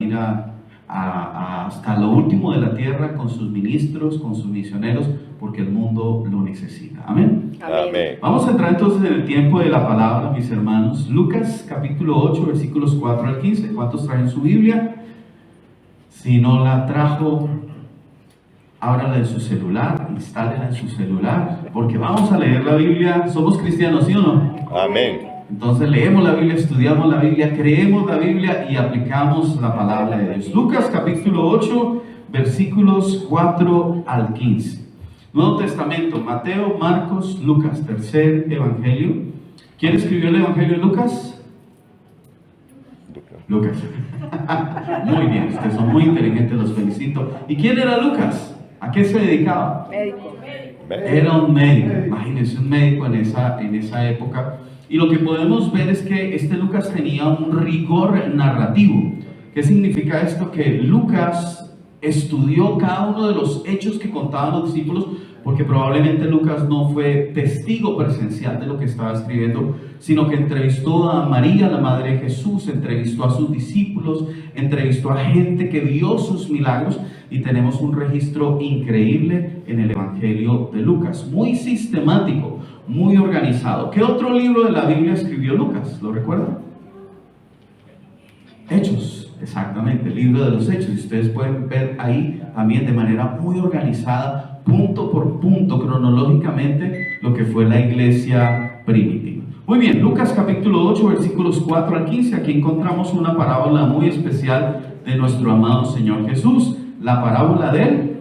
ir hasta lo último de la tierra con sus ministros, con sus misioneros, porque el mundo lo necesita. Amén. Amén. Vamos a entrar entonces en el tiempo de la palabra, mis hermanos. Lucas capítulo 8, versículos 4 al 15. ¿Cuántos traen su Biblia? Si no la trajo, ábrala en su celular, instálela en su celular, porque vamos a leer la Biblia. Somos cristianos, ¿sí o no? Amén. Entonces leemos la Biblia, estudiamos la Biblia, creemos la Biblia y aplicamos la palabra de Dios. Lucas capítulo 8, versículos 4 al 15. Nuevo Testamento, Mateo, Marcos, Lucas, tercer evangelio. ¿Quién escribió el evangelio de Lucas? Lucas. Muy bien, ustedes son muy inteligentes, los felicito. ¿Y quién era Lucas? ¿A qué se dedicaba? Médico. Era un médico, imagínense, un médico en esa época. Y lo que podemos ver es que este Lucas tenía un rigor narrativo. ¿Qué significa esto? Que Lucas estudió cada uno de los hechos que contaban los discípulos, porque probablemente Lucas no fue testigo presencial de lo que estaba escribiendo, sino que entrevistó a María, la madre de Jesús, entrevistó a sus discípulos, entrevistó a gente que vio sus milagros, y tenemos un registro increíble en el Evangelio de Lucas, muy sistemático, muy organizado. ¿Qué otro libro de la Biblia escribió Lucas? ¿Lo recuerdan? Hechos, exactamente, el libro de los Hechos. Y ustedes pueden ver ahí también de manera muy organizada, punto por punto, cronológicamente, lo que fue la iglesia primitiva. Muy bien, Lucas capítulo 8, versículos 4 al 15. Aquí encontramos una parábola muy especial de nuestro amado Señor Jesús. La parábola del...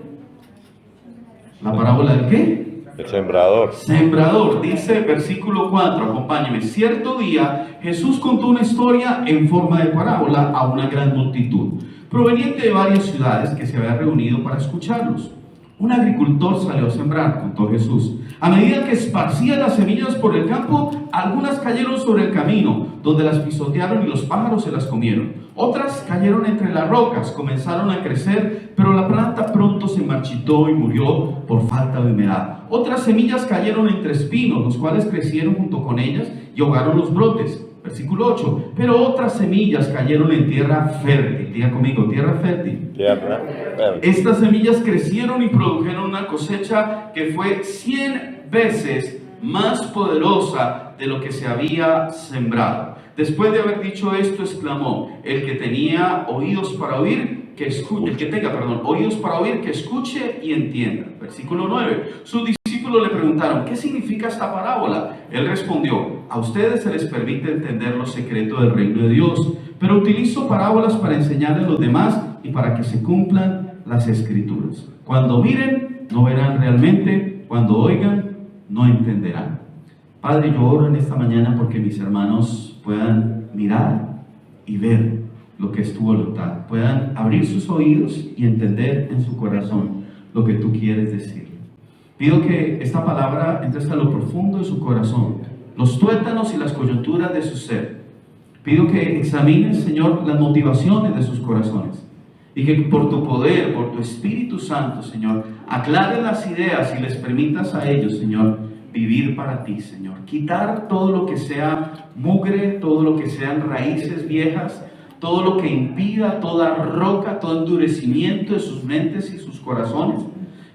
¿La parábola del qué? El sembrador. Sembrador, dice versículo 4, acompáñeme. Cierto día Jesús contó una historia en forma de parábola a una gran multitud, proveniente de varias ciudades que se había reunido para escucharlos. Un agricultor salió a sembrar, contó Jesús. A medida que esparcía las semillas por el campo, algunas cayeron sobre el camino, donde las pisotearon y los pájaros se las comieron. Otras cayeron entre las rocas, comenzaron a crecer, pero la planta pronto se marchitó y murió por falta de humedad. Otras semillas cayeron entre espinos, los cuales crecieron junto con ellas y ahogaron los brotes. Versículo 8. Pero otras semillas cayeron en tierra fértil. Diga conmigo, tierra fértil. Tierra fértil. Estas semillas crecieron y produjeron una cosecha que fue 100 veces más poderosa de lo que se había sembrado. Después de haber dicho esto, exclamó: el que tenía oídos para oír, que escuche. El que tenga, oídos para oír, que escuche y entienda. Versículo 9. Sus discípulos le preguntaron: ¿qué significa esta parábola? Él respondió: a ustedes se les permite entender los secretos del reino de Dios, pero utilizo parábolas para enseñarles a los demás y para que se cumplan las escrituras. Cuando miren, no verán realmente; cuando oigan, no entenderán. Padre, yo oro en esta mañana porque mis hermanos puedan mirar y ver lo que es tu voluntad, puedan abrir sus oídos y entender en su corazón lo que tú quieres decir. Pido que esta palabra entre hasta lo profundo de su corazón, los tuétanos y las coyunturas de su ser. Pido que examines, Señor, las motivaciones de sus corazones, y que por tu poder, por tu Espíritu Santo, Señor, aclare las ideas y les permitas a ellos, Señor, vivir para ti, Señor. Quitar todo lo que sea mugre, todo lo que sean raíces viejas, todo lo que impida, toda roca, todo endurecimiento de sus mentes y sus corazones.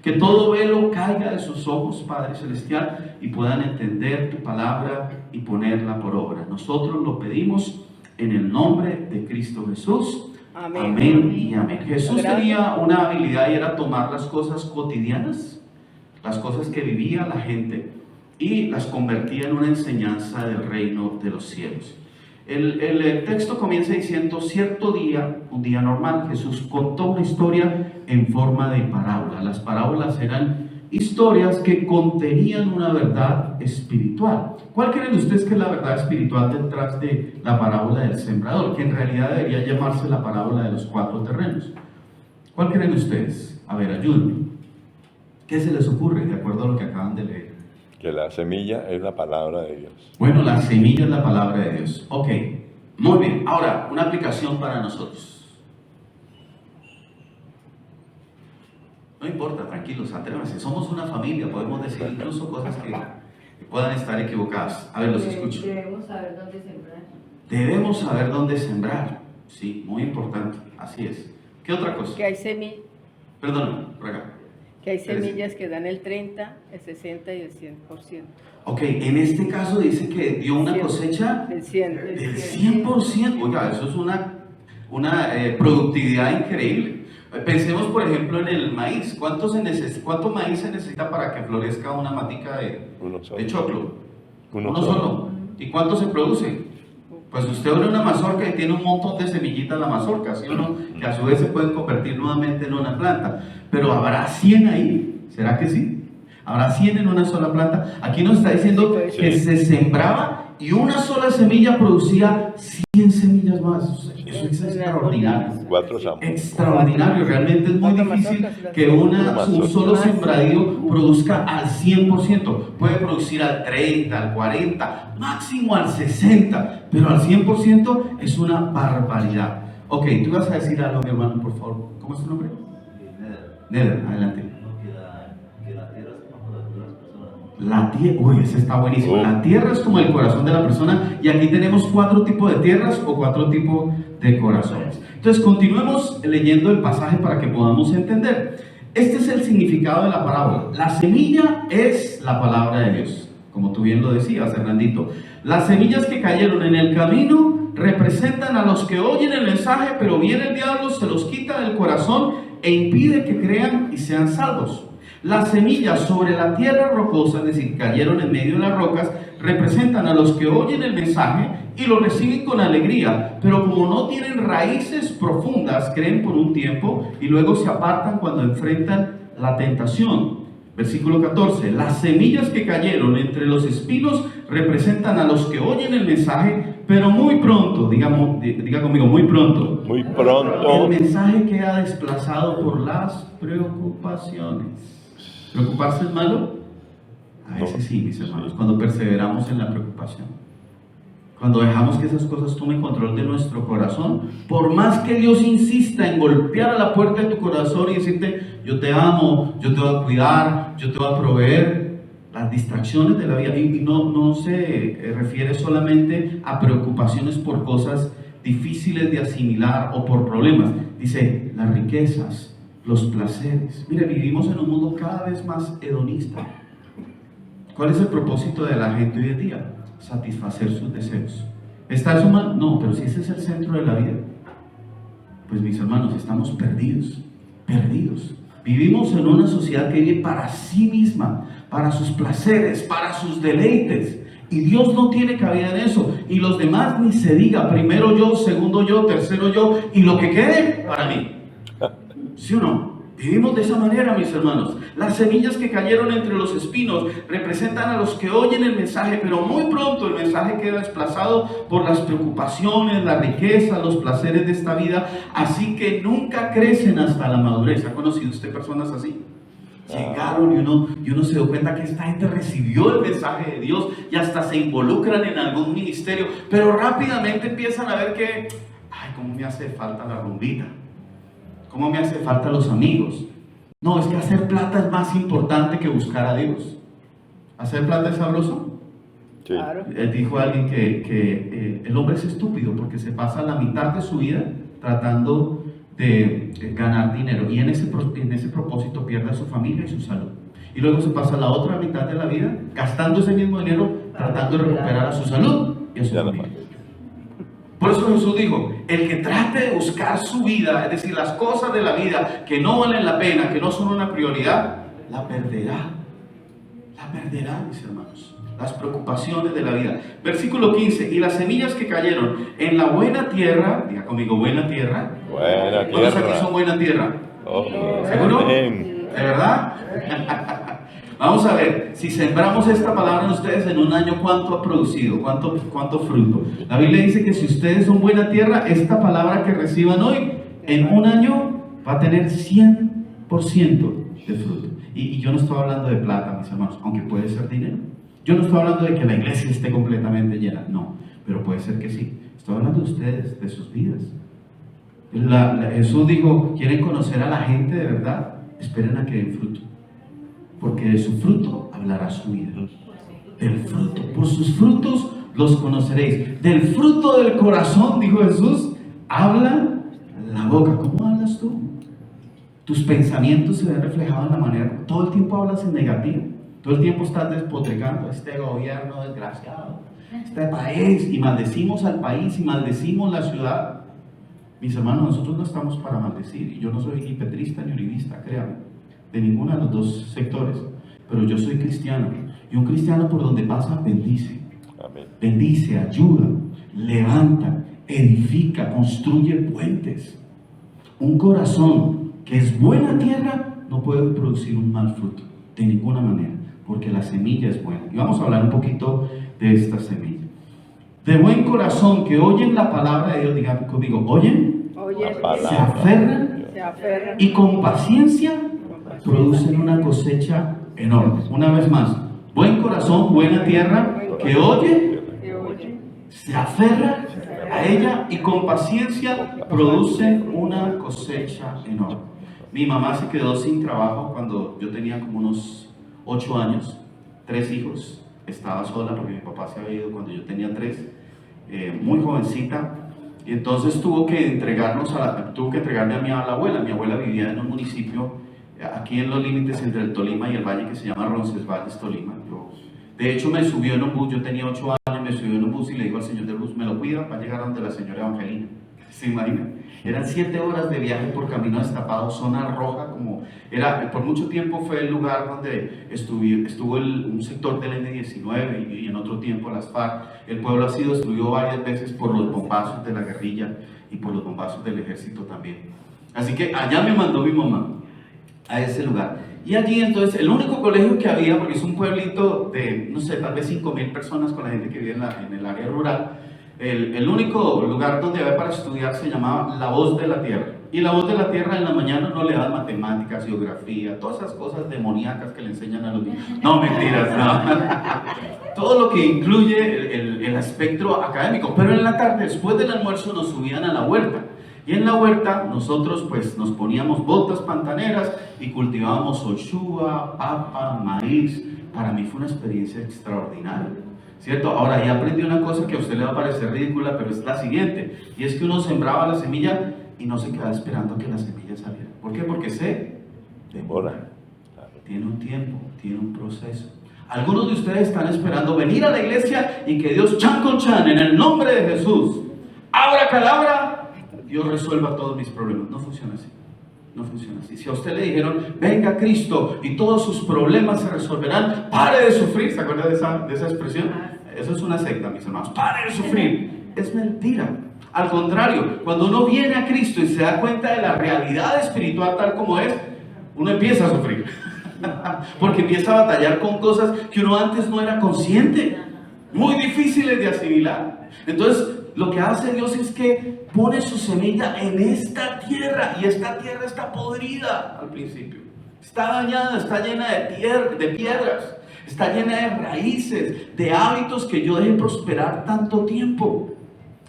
Que todo velo caiga de sus ojos, Padre Celestial, y puedan entender tu palabra y ponerla por obra. Nosotros lo pedimos en el nombre de Cristo Jesús. Amén, amén y amén. Jesús tenía una habilidad y era tomar las cosas cotidianas, las cosas que vivía la gente, y las convertía en una enseñanza del reino de los cielos. El texto comienza diciendo: cierto día, un día normal, Jesús contó una historia en forma de parábola. Las parábolas eran historias que contenían una verdad espiritual. ¿Cuál creen ustedes que es la verdad espiritual detrás de la parábola del sembrador? Que en realidad debería llamarse la parábola de los 4 terrenos. ¿Cuál creen ustedes? A ver, ayúdenme. ¿Qué se les ocurre de acuerdo a lo que acaban de leer? Que la semilla es la palabra de Dios. Bueno, la semilla es la palabra de Dios. Ok, muy bien. Ahora, una aplicación para nosotros. No importa, tranquilos, atrévanse. Somos una familia, podemos decir incluso cosas que puedan estar equivocadas. A ver, los escucho. Debemos saber dónde sembrar. Debemos saber dónde sembrar. Sí, muy importante, así es. ¿Qué otra cosa? Que hay semillas. Perdón, por acá. Que hay semillas que dan el 30, el 60 y el 100%. Ok, en este caso dice que dio una 100, cosecha del 100, del 100%. Oiga, eso es una productividad increíble. Pensemos, por ejemplo, en el maíz. ¿Cuánto maíz se necesita para que florezca una matica de choclo? Uno solo. ¿Y cuánto se produce? Pues usted abre una mazorca y tiene un montón de semillitas la mazorca, ¿sí o no? Que a su vez se pueden convertir nuevamente en una planta. Pero ¿habrá 100 ahí? ¿Será que sí? ¿Habrá 100 en una sola planta? Aquí nos está diciendo que se sembraba y una sola semilla producía 100 semillas más. Eso es extraordinario. 4 zambos. Extraordinario, realmente es muy difícil que un solo sembradío produzca al 100%. Puede producir al 30, al 40, máximo al 60, pero al 100% es una barbaridad. Ok, tú vas a decir algo, mi hermano, por favor. ¿Cómo es tu nombre? Neder, adelante. La tierra, uy, ese está buenísimo. La tierra es como el corazón de la persona, y aquí tenemos 4 tipos de tierras o 4 tipos de corazones. Entonces, continuemos leyendo el pasaje para que podamos entender. Este es el significado de la parábola. La semilla es la palabra de Dios, como tú bien lo decías, Hernandito. Las semillas que cayeron en el camino representan a los que oyen el mensaje, pero viene el diablo, se los quita del corazón e impide que crean y sean salvos. Las semillas sobre la tierra rocosa, es decir, cayeron en medio de las rocas, representan a los que oyen el mensaje y lo reciben con alegría, pero como no tienen raíces profundas, creen por un tiempo y luego se apartan cuando enfrentan la tentación. Versículo 14, las semillas que cayeron entre los espinos representan a los que oyen el mensaje, pero muy pronto, diga conmigo, muy pronto. Muy pronto. El mensaje queda desplazado por las preocupaciones. ¿Preocuparse es malo? A veces sí, mis hermanos, cuando perseveramos en la preocupación. Cuando dejamos que esas cosas tomen control de nuestro corazón, por más que Dios insista en golpear a la puerta de tu corazón y decirte, yo te amo, yo te voy a cuidar, yo te voy a proveer, las distracciones de la vida, y no se refiere solamente a preocupaciones por cosas difíciles de asimilar o por problemas, dice las riquezas, los placeres. Mire, vivimos en un mundo cada vez más hedonista. ¿Cuál es el propósito de la gente hoy en día? Satisfacer sus deseos. ¿Está eso mal? No, pero si ese es el centro de la vida, pues mis hermanos, estamos perdidos. Vivimos en una sociedad que vive para sí misma, para sus placeres, para sus deleites. Y Dios no tiene cabida en eso. Y los demás ni se diga, primero yo, segundo yo, tercero yo, y lo que quede para mí. ¿Sí o no? Vivimos de esa manera, mis hermanos. Las semillas que cayeron entre los espinos representan a los que oyen el mensaje, pero muy pronto el mensaje queda desplazado por las preocupaciones, la riqueza, los placeres de esta vida, así que nunca crecen hasta la madurez. ¿Ha conocido usted personas así? Llegaron y uno se dio cuenta que esta gente recibió el mensaje de Dios y hasta se involucran en algún ministerio, pero rápidamente empiezan a ver que, ay, cómo me hace falta la rumbita. ¿Cómo me hace falta los amigos? No, es que hacer plata es más importante que buscar a Dios. ¿Hacer plata es sabroso? Sí. Claro. Dijo alguien que el hombre es estúpido porque se pasa la mitad de su vida tratando de ganar dinero y en ese propósito pierde a su familia y su salud. Y luego se pasa la otra mitad de la vida gastando ese mismo dinero tratando de recuperar a su salud y a su familia. Por eso Jesús dijo, el que trate de buscar su vida, es decir, las cosas de la vida que no valen la pena, que no son una prioridad, la perderá. La perderá, mis hermanos. Las preocupaciones de la vida. Versículo 15, y las semillas que cayeron en la buena tierra, diga conmigo, buena tierra. Buena ¿Cuántos aquí tierra. son buena tierra? Oh, ¿Seguro? amén. ¿De verdad? Vamos a ver, si sembramos esta palabra en ustedes en un año, ¿cuánto ha producido? ¿Cuánto fruto? La Biblia dice que si ustedes son buena tierra, esta palabra que reciban hoy, en un año va a tener 100% de fruto. Y yo no estoy hablando de plata, mis hermanos, aunque puede ser dinero. Yo no estoy hablando de que la iglesia esté completamente llena, no, pero puede ser que sí. Estoy hablando de ustedes, de sus vidas. Jesús dijo, ¿quieren conocer a la gente de verdad? Esperen a que den fruto. Porque de su fruto hablará su vida. Del fruto, por sus frutos los conoceréis. Del fruto del corazón, dijo Jesús, habla la boca. ¿Cómo hablas tú? Tus pensamientos se ven reflejados en la manera. Todo el tiempo hablas en negativo. Todo el tiempo estás despotricando. Este gobierno desgraciado, este país. Y maldecimos al país y maldecimos la ciudad. Mis hermanos, nosotros no estamos para maldecir. Y yo no soy ni petrista ni uribista, créanme, de ninguno de los dos sectores. Pero yo soy cristiano. Y un cristiano por donde pasa bendice. Amén. Bendice, ayuda, levanta, edifica, construye puentes. Un corazón que es buena tierra no puede producir un mal fruto, de ninguna manera, porque la semilla es buena. Y vamos a hablar un poquito de esta semilla. De buen corazón que oyen la palabra de Dios, digan conmigo, oyen, Oye, La palabra. se aferran se aferran y con paciencia producen una cosecha enorme. Una vez más, buen corazón, buena tierra, que oye, que oyen, se aferra a ella y con paciencia produce una cosecha enorme. Mi mamá se quedó sin trabajo cuando yo tenía como unos 8 años, 3 hijos, estaba sola porque mi papá se había ido cuando yo tenía 3, muy jovencita, y entonces tuvo que entregarme a mi abuela. Mi abuela vivía en un municipio aquí en los límites entre el Tolima y el valle que se llama Roncesvalles, Tolima. De hecho me subió en un bus, yo tenía 8 años, me subió en un bus y le digo al señor del bus, me lo cuida para llegar a donde la señora Evangelina. ¿Se imaginan? Eran 7 horas de viaje por camino destapado, zona roja, como era, por mucho tiempo fue el lugar donde estuvo un sector del N-19 y en otro tiempo las FARC. El pueblo ha sido destruido varias veces por los bombazos de la guerrilla y por los bombazos del ejército también. Así que allá me mandó mi mamá, a ese lugar. Y allí entonces, el único colegio que había, porque es un pueblito de, no sé, tal vez 5,000 personas con la gente que vive en el área rural, el único lugar donde había para estudiar se llamaba La Voz de la Tierra. Y La Voz de la Tierra en la mañana no le dan matemáticas, geografía, todas esas cosas demoníacas que le enseñan a los niños. No, mentiras, no. Todo lo que incluye el aspecto académico. Pero en la tarde, después del almuerzo, nos subían a la huerta. Y en la huerta nosotros pues nos poníamos botas pantaneras y cultivábamos ochuva, papa, maíz. Para mí fue una experiencia extraordinaria, ¿cierto? Ahora ya aprendí una cosa que a usted le va a parecer ridícula, pero es la siguiente, y es que uno sembraba la semilla y no se quedaba esperando a que la semilla saliera. ¿Por qué? Porque se demora. Tiene un tiempo, tiene un proceso. Algunos de ustedes están esperando venir a la iglesia y que Dios, chan con chan, en el nombre de Jesús, abra calabra, Dios resuelva todos mis problemas. No funciona así. No funciona así. Si a usted le dijeron, venga Cristo y todos sus problemas se resolverán, pare de sufrir. ¿Se acuerda de esa expresión? Eso es una secta, mis hermanos. Pare de sufrir. Es mentira. Al contrario, cuando uno viene a Cristo y se da cuenta de la realidad espiritual tal como es, uno empieza a sufrir. Porque empieza a batallar con cosas que uno antes no era consciente. Muy difíciles de asimilar. Entonces, lo que hace Dios es que pone su semilla en esta tierra y esta tierra está podrida al principio. Está dañada, está llena de piedras, está llena de raíces, de hábitos que yo dejé prosperar tanto tiempo.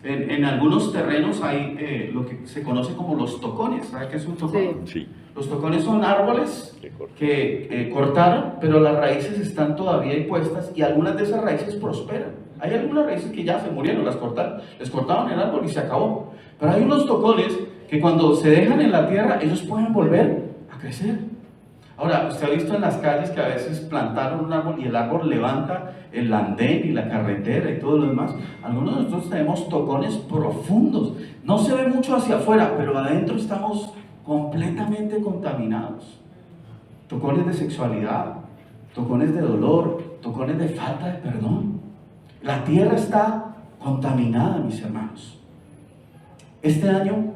En algunos terrenos hay lo que se conoce como los tocones. ¿Sabe qué es un tocón? Sí. Los tocones son árboles que cortaron, pero las raíces están todavía ahí puestas y algunas de esas raíces prosperan. Hay algunas raíces que ya se murieron, les cortaron el árbol y se acabó. Pero hay unos tocones que cuando se dejan en la tierra, ellos pueden volver a crecer. Ahora, usted ha visto en las calles que a veces plantaron un árbol y el árbol levanta el andén y la carretera y todo lo demás. Algunos de nosotros tenemos tocones profundos. No se ve mucho hacia afuera, pero adentro estamos completamente contaminados. Tocones de sexualidad, tocones de dolor, tocones de falta de perdón. La tierra está contaminada, mis hermanos. Este año,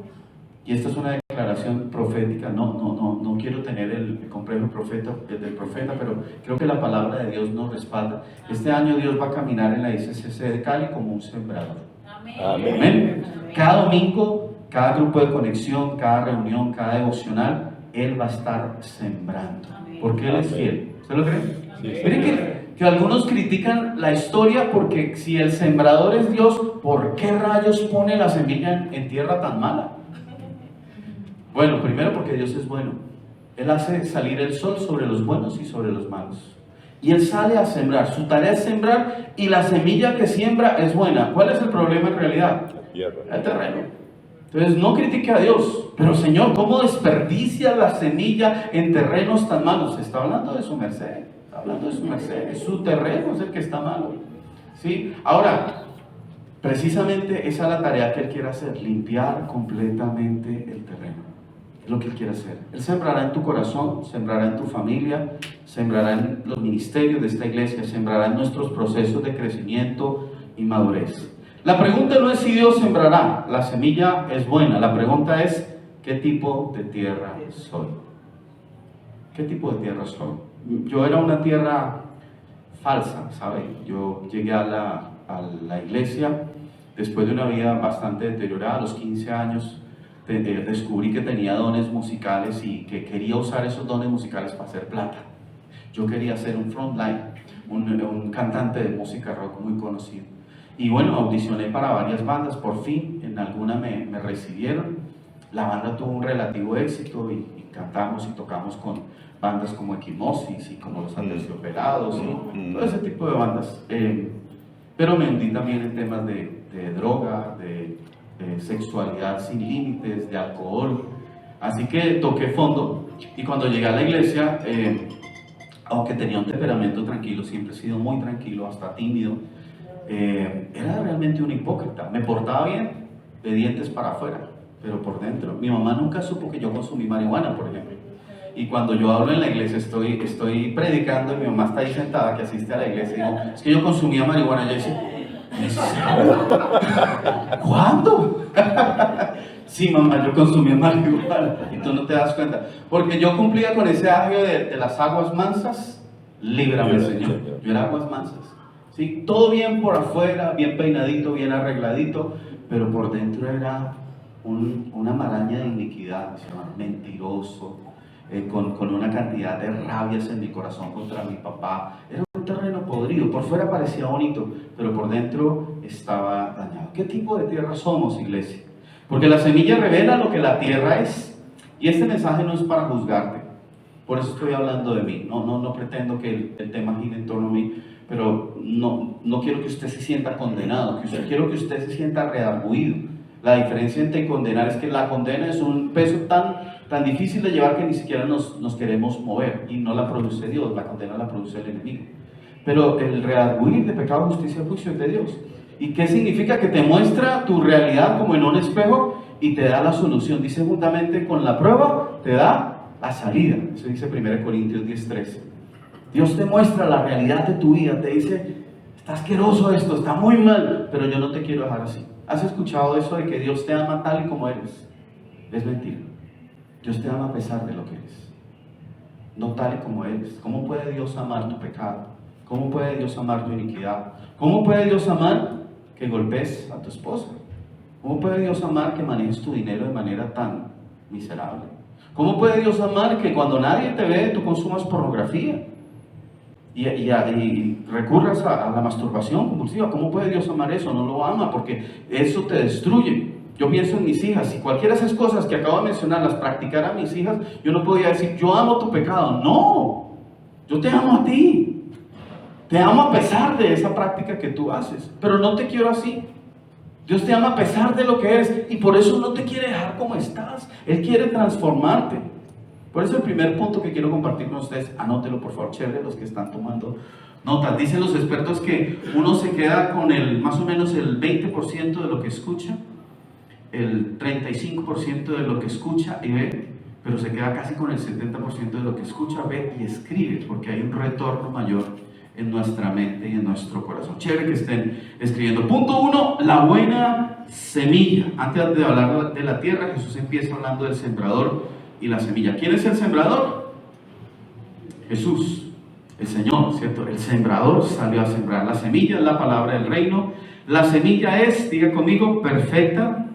y esta es una declaración profética, no quiero tener el complejo del profeta, pero creo que la palabra de Dios nos respalda. Este año Dios va a caminar en la ICCC de Cali como un sembrador. Amén. Amén. Cada domingo, cada grupo de conexión, cada reunión, cada devocional, Él va a estar sembrando. Porque Él es fiel. ¿Usted lo cree? Sí. Miren que algunos critican la historia porque si el sembrador es Dios, ¿por qué rayos pone la semilla en tierra tan mala? Bueno, primero porque Dios es bueno. Él hace salir el sol sobre los buenos y sobre los malos. Y Él sale a sembrar. Su tarea es sembrar y la semilla que siembra es buena. ¿Cuál es el problema en realidad? Tierra. El terreno. Entonces no critique a Dios, pero Señor, ¿cómo desperdicia la semilla en terrenos tan malos? Está hablando de su merced, está hablando de su merced, su terreno es el que está malo. ¿Sí? Ahora, precisamente esa es la tarea que Él quiere hacer, limpiar completamente el terreno. Es lo que Él quiere hacer. Él sembrará en tu corazón, sembrará en tu familia, sembrará en los ministerios de esta iglesia, sembrará en nuestros procesos de crecimiento y madurez. La pregunta no es si Dios sembrará, la semilla es buena, la pregunta es ¿qué tipo de tierra soy? ¿Qué tipo de tierra soy? Yo era una tierra falsa, ¿sabe? Yo llegué a la iglesia después de una vida bastante deteriorada. A los 15 años descubrí que tenía dones musicales y que quería usar esos dones musicales para hacer plata. Yo quería ser un frontline, un cantante de música rock muy conocido. Y bueno, audicioné para varias bandas, por fin en alguna me recibieron. La banda tuvo un relativo éxito y cantamos y tocamos con bandas como Equimosis y como Los Aterciopelados y todo ese tipo de bandas. Pero me hundí también en temas de droga, de sexualidad sin límites, de alcohol. Así que toqué fondo y cuando llegué a la iglesia, aunque tenía un temperamento tranquilo, siempre he sido muy tranquilo, hasta tímido, era realmente un hipócrita. Me portaba bien de dientes para afuera, pero por dentro. Mi mamá nunca supo que yo consumí marihuana, por ejemplo. Y cuando yo hablo en la iglesia, estoy predicando y mi mamá está ahí sentada, que asiste a la iglesia, y digo, es que yo consumía marihuana. Yo decía, ¿cuándo? Sí, mamá, yo consumía marihuana y tú no te das cuenta. Porque yo cumplía con ese agio de las aguas mansas. Líbrame, Señor. Yo era aguas mansas. ¿Sí? Todo bien por afuera, bien peinadito, bien arregladito, pero por dentro era una maraña de iniquidad, mentiroso, con una cantidad de rabias en mi corazón contra mi papá. Era un terreno podrido, por fuera parecía bonito, pero por dentro estaba dañado. ¿Qué tipo de tierra somos, iglesia? Porque la semilla revela lo que la tierra es. Y este mensaje no es para juzgarte, por eso estoy hablando de mí. No pretendo que el tema gire en torno a mí, pero no quiero que usted se sienta condenado, quiero que usted se sienta redarguido. La diferencia entre condenar es que la condena es un peso tan difícil de llevar que ni siquiera nos queremos mover, y no la produce Dios, la condena la produce el enemigo. Pero el redarguir de pecado, justicia y juicio es de Dios. ¿Y qué significa? Que te muestra tu realidad como en un espejo y te da la solución. Dice, juntamente con la prueba te da la salida. Eso dice 1 Corintios 10:13. Dios te muestra la realidad de tu vida, te dice, está asqueroso esto, está muy mal, pero yo no te quiero dejar así. ¿Has escuchado eso de que Dios te ama tal y como eres? Es mentira. Dios te ama a pesar de lo que eres, no tal y como eres. ¿Cómo puede Dios amar tu pecado? ¿Cómo puede Dios amar tu iniquidad? ¿Cómo puede Dios amar que golpees a tu esposa? ¿Cómo puede Dios amar que manejes tu dinero de manera tan miserable? ¿Cómo puede Dios amar que cuando nadie te ve tú consumas pornografía y recurras a la masturbación compulsiva? ¿Cómo puede Dios amar eso? No lo ama, porque eso te destruye. Yo pienso en mis hijas. Si cualquiera de esas cosas que acabo de mencionar las practicara mis hijas, yo no podía decir, yo amo tu pecado. No, yo te amo a ti. Te amo a pesar de esa práctica que tú haces, pero no te quiero así. Dios te ama a pesar de lo que eres y por eso no te quiere dejar como estás. Él quiere transformarte. Por eso el primer punto que quiero compartir con ustedes, anótelo por favor, chévere, los que están tomando notas. Dicen los expertos que uno se queda con más o menos el 20% de lo que escucha, el 35% de lo que escucha y ve, pero se queda casi con el 70% de lo que escucha, ve y escribe, porque hay un retorno mayor en nuestra mente y en nuestro corazón. Chévere que estén escribiendo. Punto 1, la buena semilla. Antes de hablar de la tierra, Jesús empieza hablando del sembrador y la semilla. ¿Quién es el sembrador? Jesús, el Señor, ¿cierto? El sembrador salió a sembrar. La semilla es la palabra del reino. La semilla es, diga conmigo, perfecta,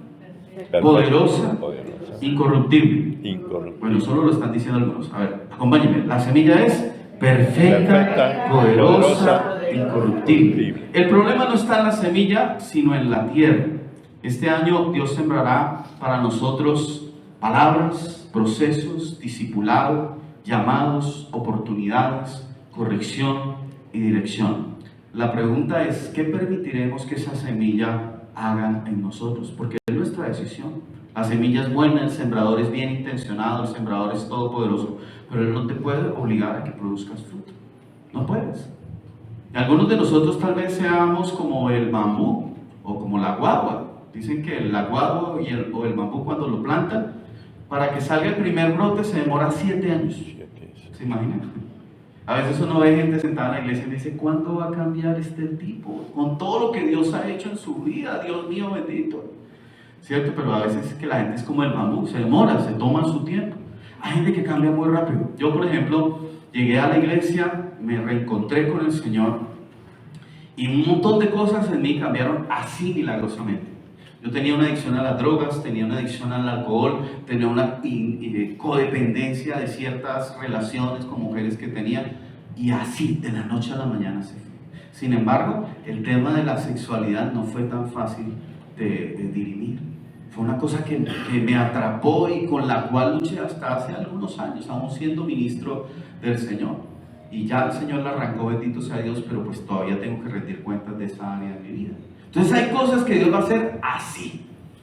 poderosa, incorruptible. Bueno, solo lo están diciendo algunos. A ver, acompáñenme. La semilla es perfecta, poderosa, incorruptible. El problema no está en la semilla, sino en la tierra. Este año Dios sembrará para nosotros palabras, procesos, discipulado, llamados, oportunidades, corrección y dirección. La pregunta es, ¿qué permitiremos que esa semilla haga en nosotros, porque es nuestra decisión. La semilla es buena, el sembrador es bien intencionado, el sembrador es todopoderoso, pero Él no te puede obligar a que produzcas fruto. No puedes. Y algunos de nosotros tal vez seamos como el bambú o como la guagua. Dicen que la guagua o el bambú, cuando lo plantan, para que salga el primer brote se demora 7 años. ¿Se imaginan? A veces uno ve gente sentada en la iglesia y dice: ¿cuándo va a cambiar este tipo? Con todo lo que Dios ha hecho en su vida, Dios mío bendito. ¿Cierto? Pero a veces es que la gente es como el bambú, se demora, se toma su tiempo. Hay gente que cambia muy rápido. Yo, por ejemplo, llegué a la iglesia, me reencontré con el Señor y un montón de cosas en mí cambiaron así milagrosamente. Yo tenía una adicción a las drogas, tenía una adicción al alcohol, tenía una codependencia de ciertas relaciones con mujeres que tenía, y así de la noche a la mañana se fue. Sin embargo, el tema de la sexualidad no fue tan fácil de dirimir. Fue una cosa que me atrapó y con la cual luché hasta hace algunos años, aún siendo ministro del Señor. Y ya el Señor la arrancó, bendito sea Dios, pero pues todavía tengo que rendir cuentas de esa área de mi vida. Entonces hay cosas que Dios va a hacer así,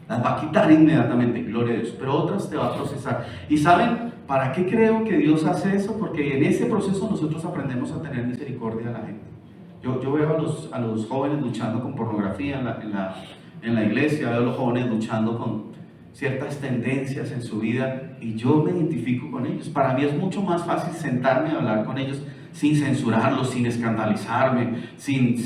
las va a quitar inmediatamente, gloria a Dios, pero otras te va a procesar. ¿Y saben para qué creo que Dios hace eso? Porque en ese proceso nosotros aprendemos a tener misericordia a la gente. Yo veo a los jóvenes luchando con pornografía en la iglesia, veo a los jóvenes luchando con ciertas tendencias en su vida y yo me identifico con ellos. Para mí es mucho más fácil sentarme a hablar con ellos sin censurarlos, sin escandalizarme, sin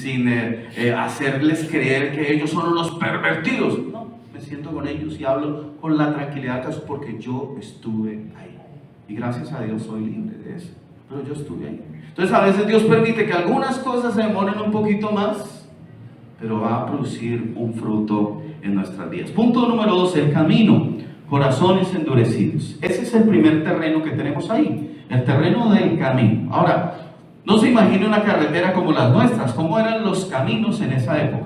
hacerles creer que ellos son unos pervertidos. No, me siento con ellos y hablo con la tranquilidad del caso porque yo estuve ahí. Y gracias a Dios soy libre de eso, pero yo estuve ahí. Entonces a veces Dios permite que algunas cosas se demoren un poquito más, pero va a producir un fruto en nuestras vidas. Punto número 2, el camino, corazones endurecidos. Ese es el primer terreno que tenemos ahí, el terreno del camino. Ahora, no se imagine una carretera como las nuestras. ¿Cómo eran los caminos en esa época?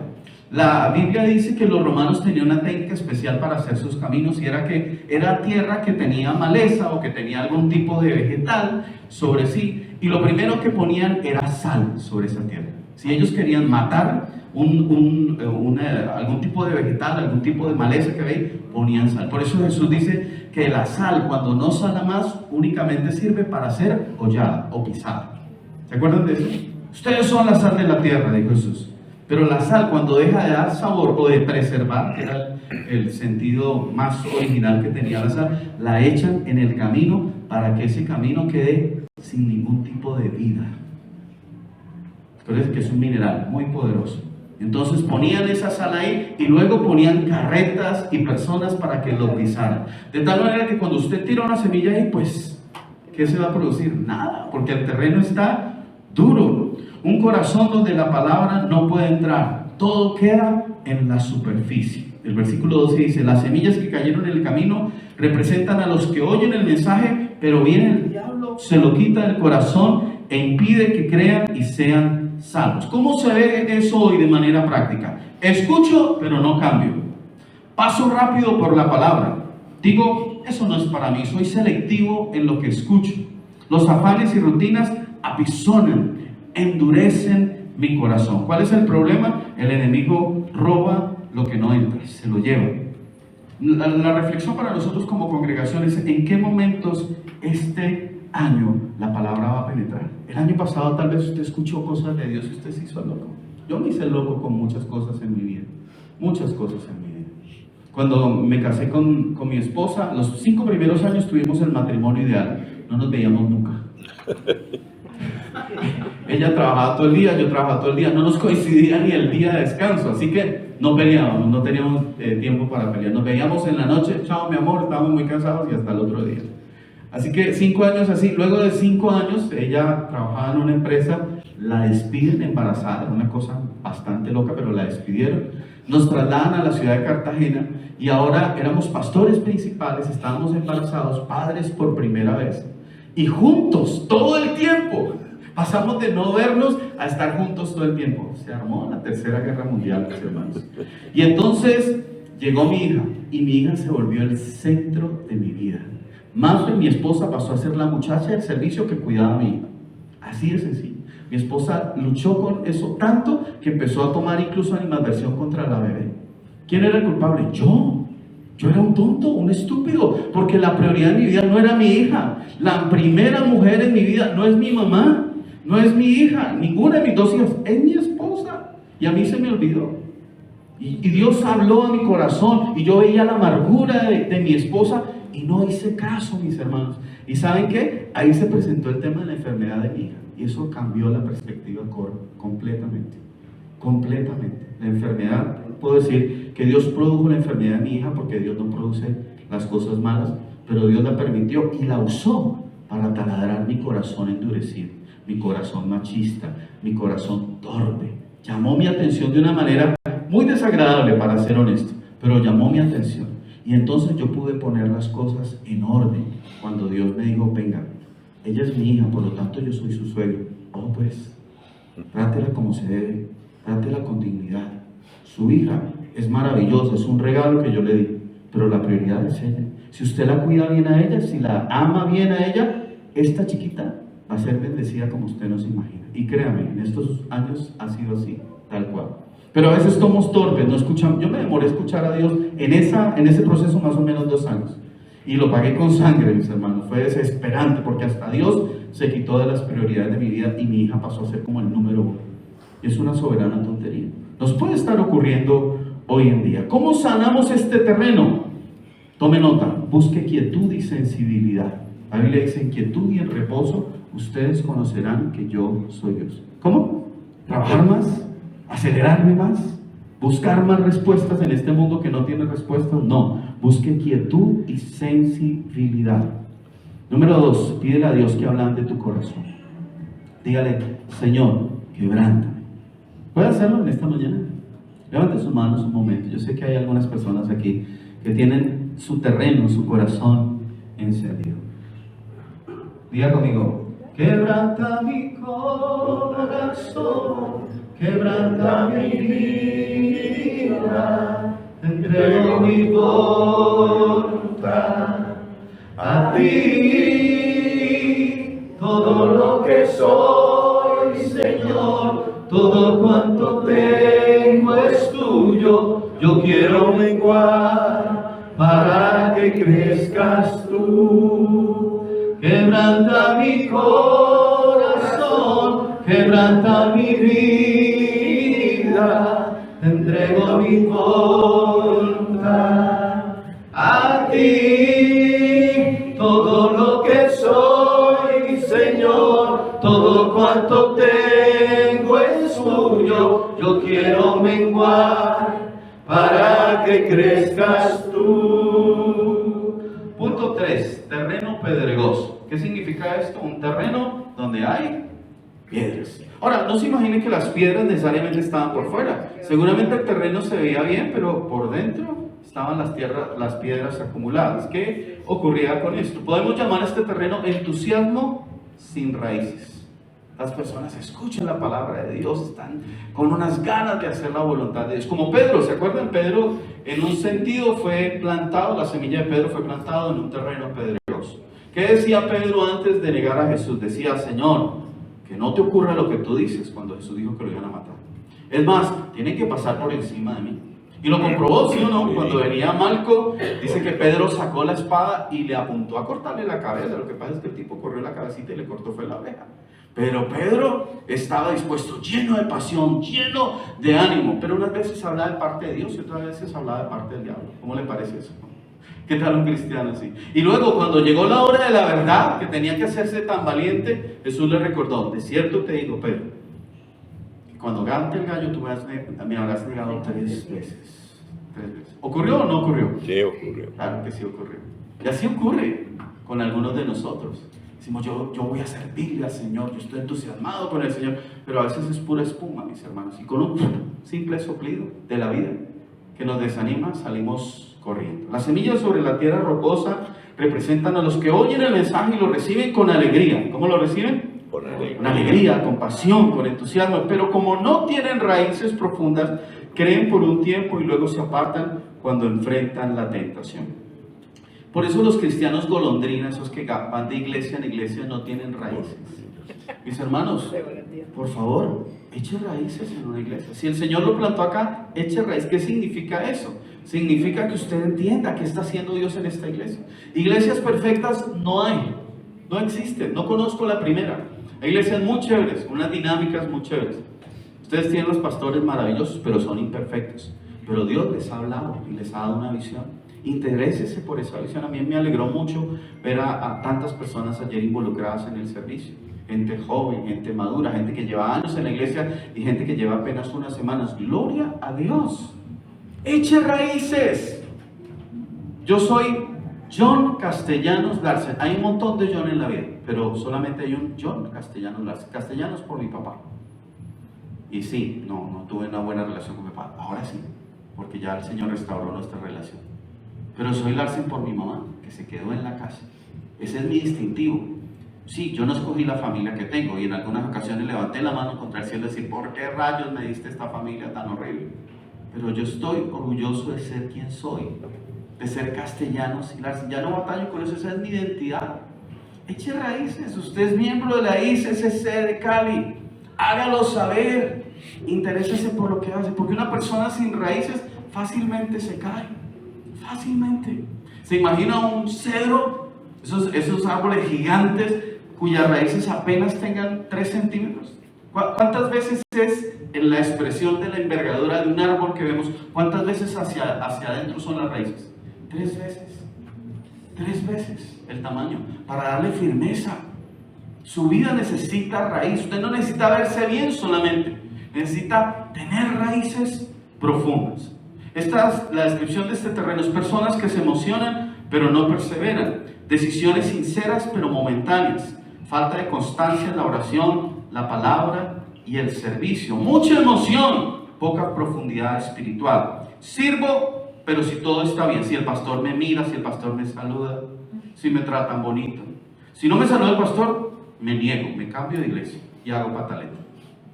La Biblia dice que los romanos tenían una técnica especial para hacer sus caminos, y era que era tierra que tenía maleza o que tenía algún tipo de vegetal sobre sí, y lo primero que ponían era sal sobre esa tierra. Si ellos querían matar algún tipo de vegetal, algún tipo de maleza que veis, ponían sal. Por eso Jesús dice que la sal, cuando no sala más, únicamente sirve para ser hollada o pisada. ¿Se acuerdan de eso? Ustedes son la sal de la tierra, dijo Jesús. Pero la sal, cuando deja de dar sabor o de preservar, que era el sentido más original que tenía la sal, la echan en el camino para que ese camino quede sin ningún tipo de vida. Entonces, que es un mineral muy poderoso. Entonces ponían esa sal ahí y luego ponían carretas y personas para que lo pisaran. De tal manera que cuando usted tira una semilla ahí, pues, ¿qué se va a producir? Nada, porque el terreno está duro. Un corazón donde la palabra no puede entrar. Todo queda en la superficie. El versículo 12 dice: las semillas que cayeron en el camino representan a los que oyen el mensaje, pero viene el diablo, se lo quita del corazón e impide que crean y sean salvos. ¿Cómo se ve eso hoy de manera práctica? Escucho, pero no cambio. Paso rápido por la palabra. Digo, eso no es para mí, soy selectivo en lo que escucho. Los afanes y rutinas apisonan, endurecen mi corazón. ¿Cuál es el problema? El enemigo roba lo que no entra, se lo lleva. La reflexión para nosotros como congregación es: ¿en qué momentos este año la palabra va a penetrar? El año pasado tal vez usted escuchó cosas de Dios y usted se hizo loco. Yo me hice loco con muchas cosas en mi vida, muchas cosas en mi vida. Cuando me casé con mi esposa, los 5 primeros años tuvimos el matrimonio ideal, no nos veíamos nunca. Ella trabajaba todo el día, yo trabajaba todo el día, no nos coincidía ni el día de descanso, así que no peleábamos, no teníamos tiempo para pelear. Nos veíamos en la noche, chao mi amor, estábamos muy cansados, y hasta el otro día. Así que 5 años así. Luego de 5 años, ella trabajaba en una empresa, la despiden embarazada, era una cosa bastante loca, pero la despidieron. Nos trasladan a la ciudad de Cartagena y ahora éramos pastores principales, estábamos embarazados, padres por primera vez. Y juntos, todo el tiempo. Pasamos de no vernos a estar juntos todo el tiempo. Se armó la Tercera Guerra Mundial, mis hermanos. Y entonces llegó mi hija, y mi hija se volvió el centro de mi vida. Mafre, mi esposa, pasó a ser la muchacha del servicio que cuidaba a mi hija. Así de sencillo. Mi esposa luchó con eso tanto que empezó a tomar incluso animadversión contra la bebé. ¿Quién era el culpable? Yo. Yo era un tonto, un estúpido, porque la prioridad de mi vida no era mi hija. La primera mujer en mi vida no es mi mamá, no es mi hija, ninguna de mis dos hijas, es mi esposa. Y a mí se me olvidó. Y Dios habló a mi corazón y yo veía la amargura de mi esposa y no hice caso, mis hermanos. ¿Y saben qué? Ahí se presentó el tema de la enfermedad de mi hija y eso cambió la perspectiva completamente. Completamente. La enfermedad, puedo decir que Dios produjo la enfermedad de mi hija porque Dios no produce las cosas malas, pero Dios la permitió y la usó para taladrar mi corazón endurecido, mi corazón machista, mi corazón torpe. Llamó mi atención de una manera muy desagradable, para ser honesto, pero llamó mi atención. Y entonces yo pude poner las cosas en orden cuando Dios me dijo, venga, ella es mi hija, por lo tanto yo soy su suegro. Oh, pues, trátela como se debe, trátela con dignidad. Su hija es maravillosa, es un regalo que yo le di, pero la prioridad es ella. Si usted la cuida bien a ella, si la ama bien a ella, esta chiquita va a ser bendecida como usted no se imagina. Y créame, en estos años ha sido así, tal cual. Pero a veces somos torpes, no escuchamos. Yo me demoré a escuchar a Dios en ese proceso más o menos 2 años. Y lo pagué con sangre, mis hermanos. Fue desesperante porque hasta Dios se quitó de las prioridades de mi vida y mi hija pasó a ser como el número 1. Y es una soberana tontería. Nos puede estar ocurriendo hoy en día. ¿Cómo sanamos este terreno? Tome nota, busque quietud y sensibilidad. La Biblia dice, en quietud y en reposo, ustedes conocerán que yo soy Dios. ¿Cómo? Trabajar más, acelerarme más, buscar más respuestas en este mundo que no tiene respuestas. No, busque quietud y sensibilidad. Número 2, pídele a Dios que ablande tu corazón. Dígale, Señor, quebrántame. ¿Puede hacerlo en esta mañana? Levante sus manos un momento. Yo sé que hay algunas personas aquí que tienen su terreno, su corazón encendido. Diga conmigo, quebranta mi corazón, quebranta mi vida, entrego mi voluntad a ti, todo lo que soy, Señor, todo cuanto tengo es tuyo, yo quiero menguar para que crezcas tú. Quebranta mi corazón, quebranta mi vida, te entrego mi voluntad a ti, todo lo que soy, Señor, todo cuanto tengo es tuyo, yo quiero menguar para que crezcas tú. Punto 3, terreno pedregoso. ¿Qué significa esto? Un terreno donde hay piedras. Ahora, no se imaginen que las piedras necesariamente estaban por fuera. Seguramente el terreno se veía bien, pero por dentro estaban las piedras acumuladas. ¿Qué ocurría con esto? Podemos llamar a este terreno entusiasmo sin raíces. Las personas escuchan la palabra de Dios, están con unas ganas de hacer la voluntad de Dios. Como Pedro, ¿se acuerdan? Pedro, en un sentido, fue plantado, la semilla de Pedro fue plantado en un terreno pedregoso. ¿Qué decía Pedro antes de negar a Jesús? Decía, Señor, que no te ocurra lo que tú dices, cuando Jesús dijo que lo iban a matar. Es más, tienen que pasar por encima de mí. Y lo comprobó, ¿sí o no? Cuando venía Malco, dice que Pedro sacó la espada y le apuntó a cortarle la cabeza. Lo que pasa es que el tipo corrió la cabecita y le cortó fue la oreja. Pero Pedro estaba dispuesto, lleno de pasión, lleno de ánimo. Pero unas veces hablaba de parte de Dios y otras veces hablaba de parte del diablo. ¿Cómo le parece eso? ¿Qué tal un cristiano así? Y luego cuando llegó la hora de la verdad, que tenía que hacerse tan valiente, Jesús le recordó, de cierto te digo, Pedro, que cuando cante el gallo tú me habrás negado 3 veces. 3 veces. ¿Ocurrió o no ocurrió? Sí, ocurrió. Claro que sí ocurrió. Y así ocurre con algunos de nosotros. Decimos, yo voy a servirle al Señor, yo estoy entusiasmado con el Señor, pero a veces es pura espuma, mis hermanos, y con un simple soplido de la vida que nos desanima, salimos corriendo. Las semillas sobre la tierra rocosa representan a los que oyen el mensaje y lo reciben con alegría. ¿Cómo lo reciben? Con alegría. Con alegría, con pasión, con entusiasmo, pero como no tienen raíces profundas, creen por un tiempo y luego se apartan cuando enfrentan la tentación. Por eso los cristianos golondrinas, esos que van de iglesia en iglesia, no tienen raíces. Mis hermanos, por favor, eche raíces en una iglesia. Si el Señor lo plantó acá, eche raíz. ¿Qué significa eso? Significa que usted entienda qué está haciendo Dios en esta iglesia. Iglesias perfectas no hay, no existen, no conozco la primera. Hay iglesias muy chéveres, unas dinámicas muy chéveres. Ustedes tienen los pastores maravillosos, pero son imperfectos. Pero Dios les ha hablado y les ha dado una visión. Interésese por esa visión. A mí me alegró mucho ver a tantas personas ayer involucradas en el servicio. Gente joven, gente madura, gente que lleva años en la iglesia y gente que lleva apenas unas semanas. Gloria a Dios. Eche raíces. Yo soy John Castellanos Larsen. Hay un montón de John en la vida, pero solamente hay un John Castellanos Larsen. Castellanos por mi papá. Y sí, no tuve una buena relación con mi papá. Ahora sí, porque ya el Señor restauró nuestra relación. Pero soy Larsen por mi mamá, que se quedó en la casa. Ese es mi distintivo. Sí, yo no escogí la familia que tengo y en algunas ocasiones levanté la mano contra el cielo y decir, ¿por qué rayos me diste esta familia tan horrible? Pero yo estoy orgulloso de ser quien soy, de ser Castellanos y Larsen. Ya no batallo con eso, esa es mi identidad. Eche raíces, usted es miembro de la ICCC de Cali. Hágalo saber, interésese por lo que hace, porque una persona sin raíces fácilmente se cae, fácilmente. ¿Se imagina un cedro? Esos árboles gigantes cuyas raíces apenas tengan 3 centímetros. ¿Cuántas veces es en la expresión de la envergadura de un árbol que vemos? ¿Cuántas veces hacia adentro son las raíces? 3 veces. 3 veces el tamaño, para darle firmeza. Su vida necesita raíz. Usted no necesita verse bien solamente, necesita tener raíces profundas. Esta es la descripción de este terreno. Es personas que se emocionan pero no perseveran, decisiones sinceras pero momentáneas, falta de constancia en la oración, la palabra y el servicio, mucha emoción, poca profundidad espiritual. Sirvo, pero si todo está bien, si el pastor me mira, si el pastor me saluda, si me tratan bonito. Si no me saluda el pastor, me niego, me cambio de iglesia y hago pataleta.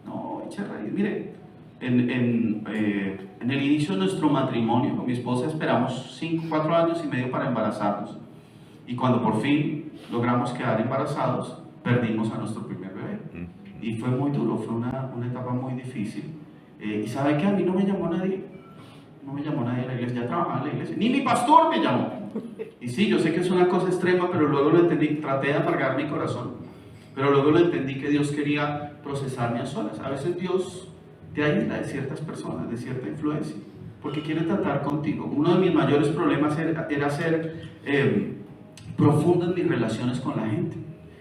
No, echa raíz. Mire, en el inicio de nuestro matrimonio con mi esposa esperamos 4 años y medio para embarazarnos. Y cuando por fin logramos quedar embarazados, perdimos a nuestro primer bebé. Y fue muy duro, fue una etapa muy difícil. Y sabe que a mí no me llamó nadie. No me llamó nadie a la iglesia, ya trabajaba en la iglesia. Ni mi pastor me llamó. Y sí, yo sé que es una cosa extrema, pero luego lo entendí. Traté de amargar mi corazón. Pero luego lo entendí que Dios quería procesarme a solas. A veces Dios te aísla de ciertas personas, de cierta influencia, porque quiere tratar contigo. Uno de mis mayores problemas era ser profundo en mis relaciones con la gente.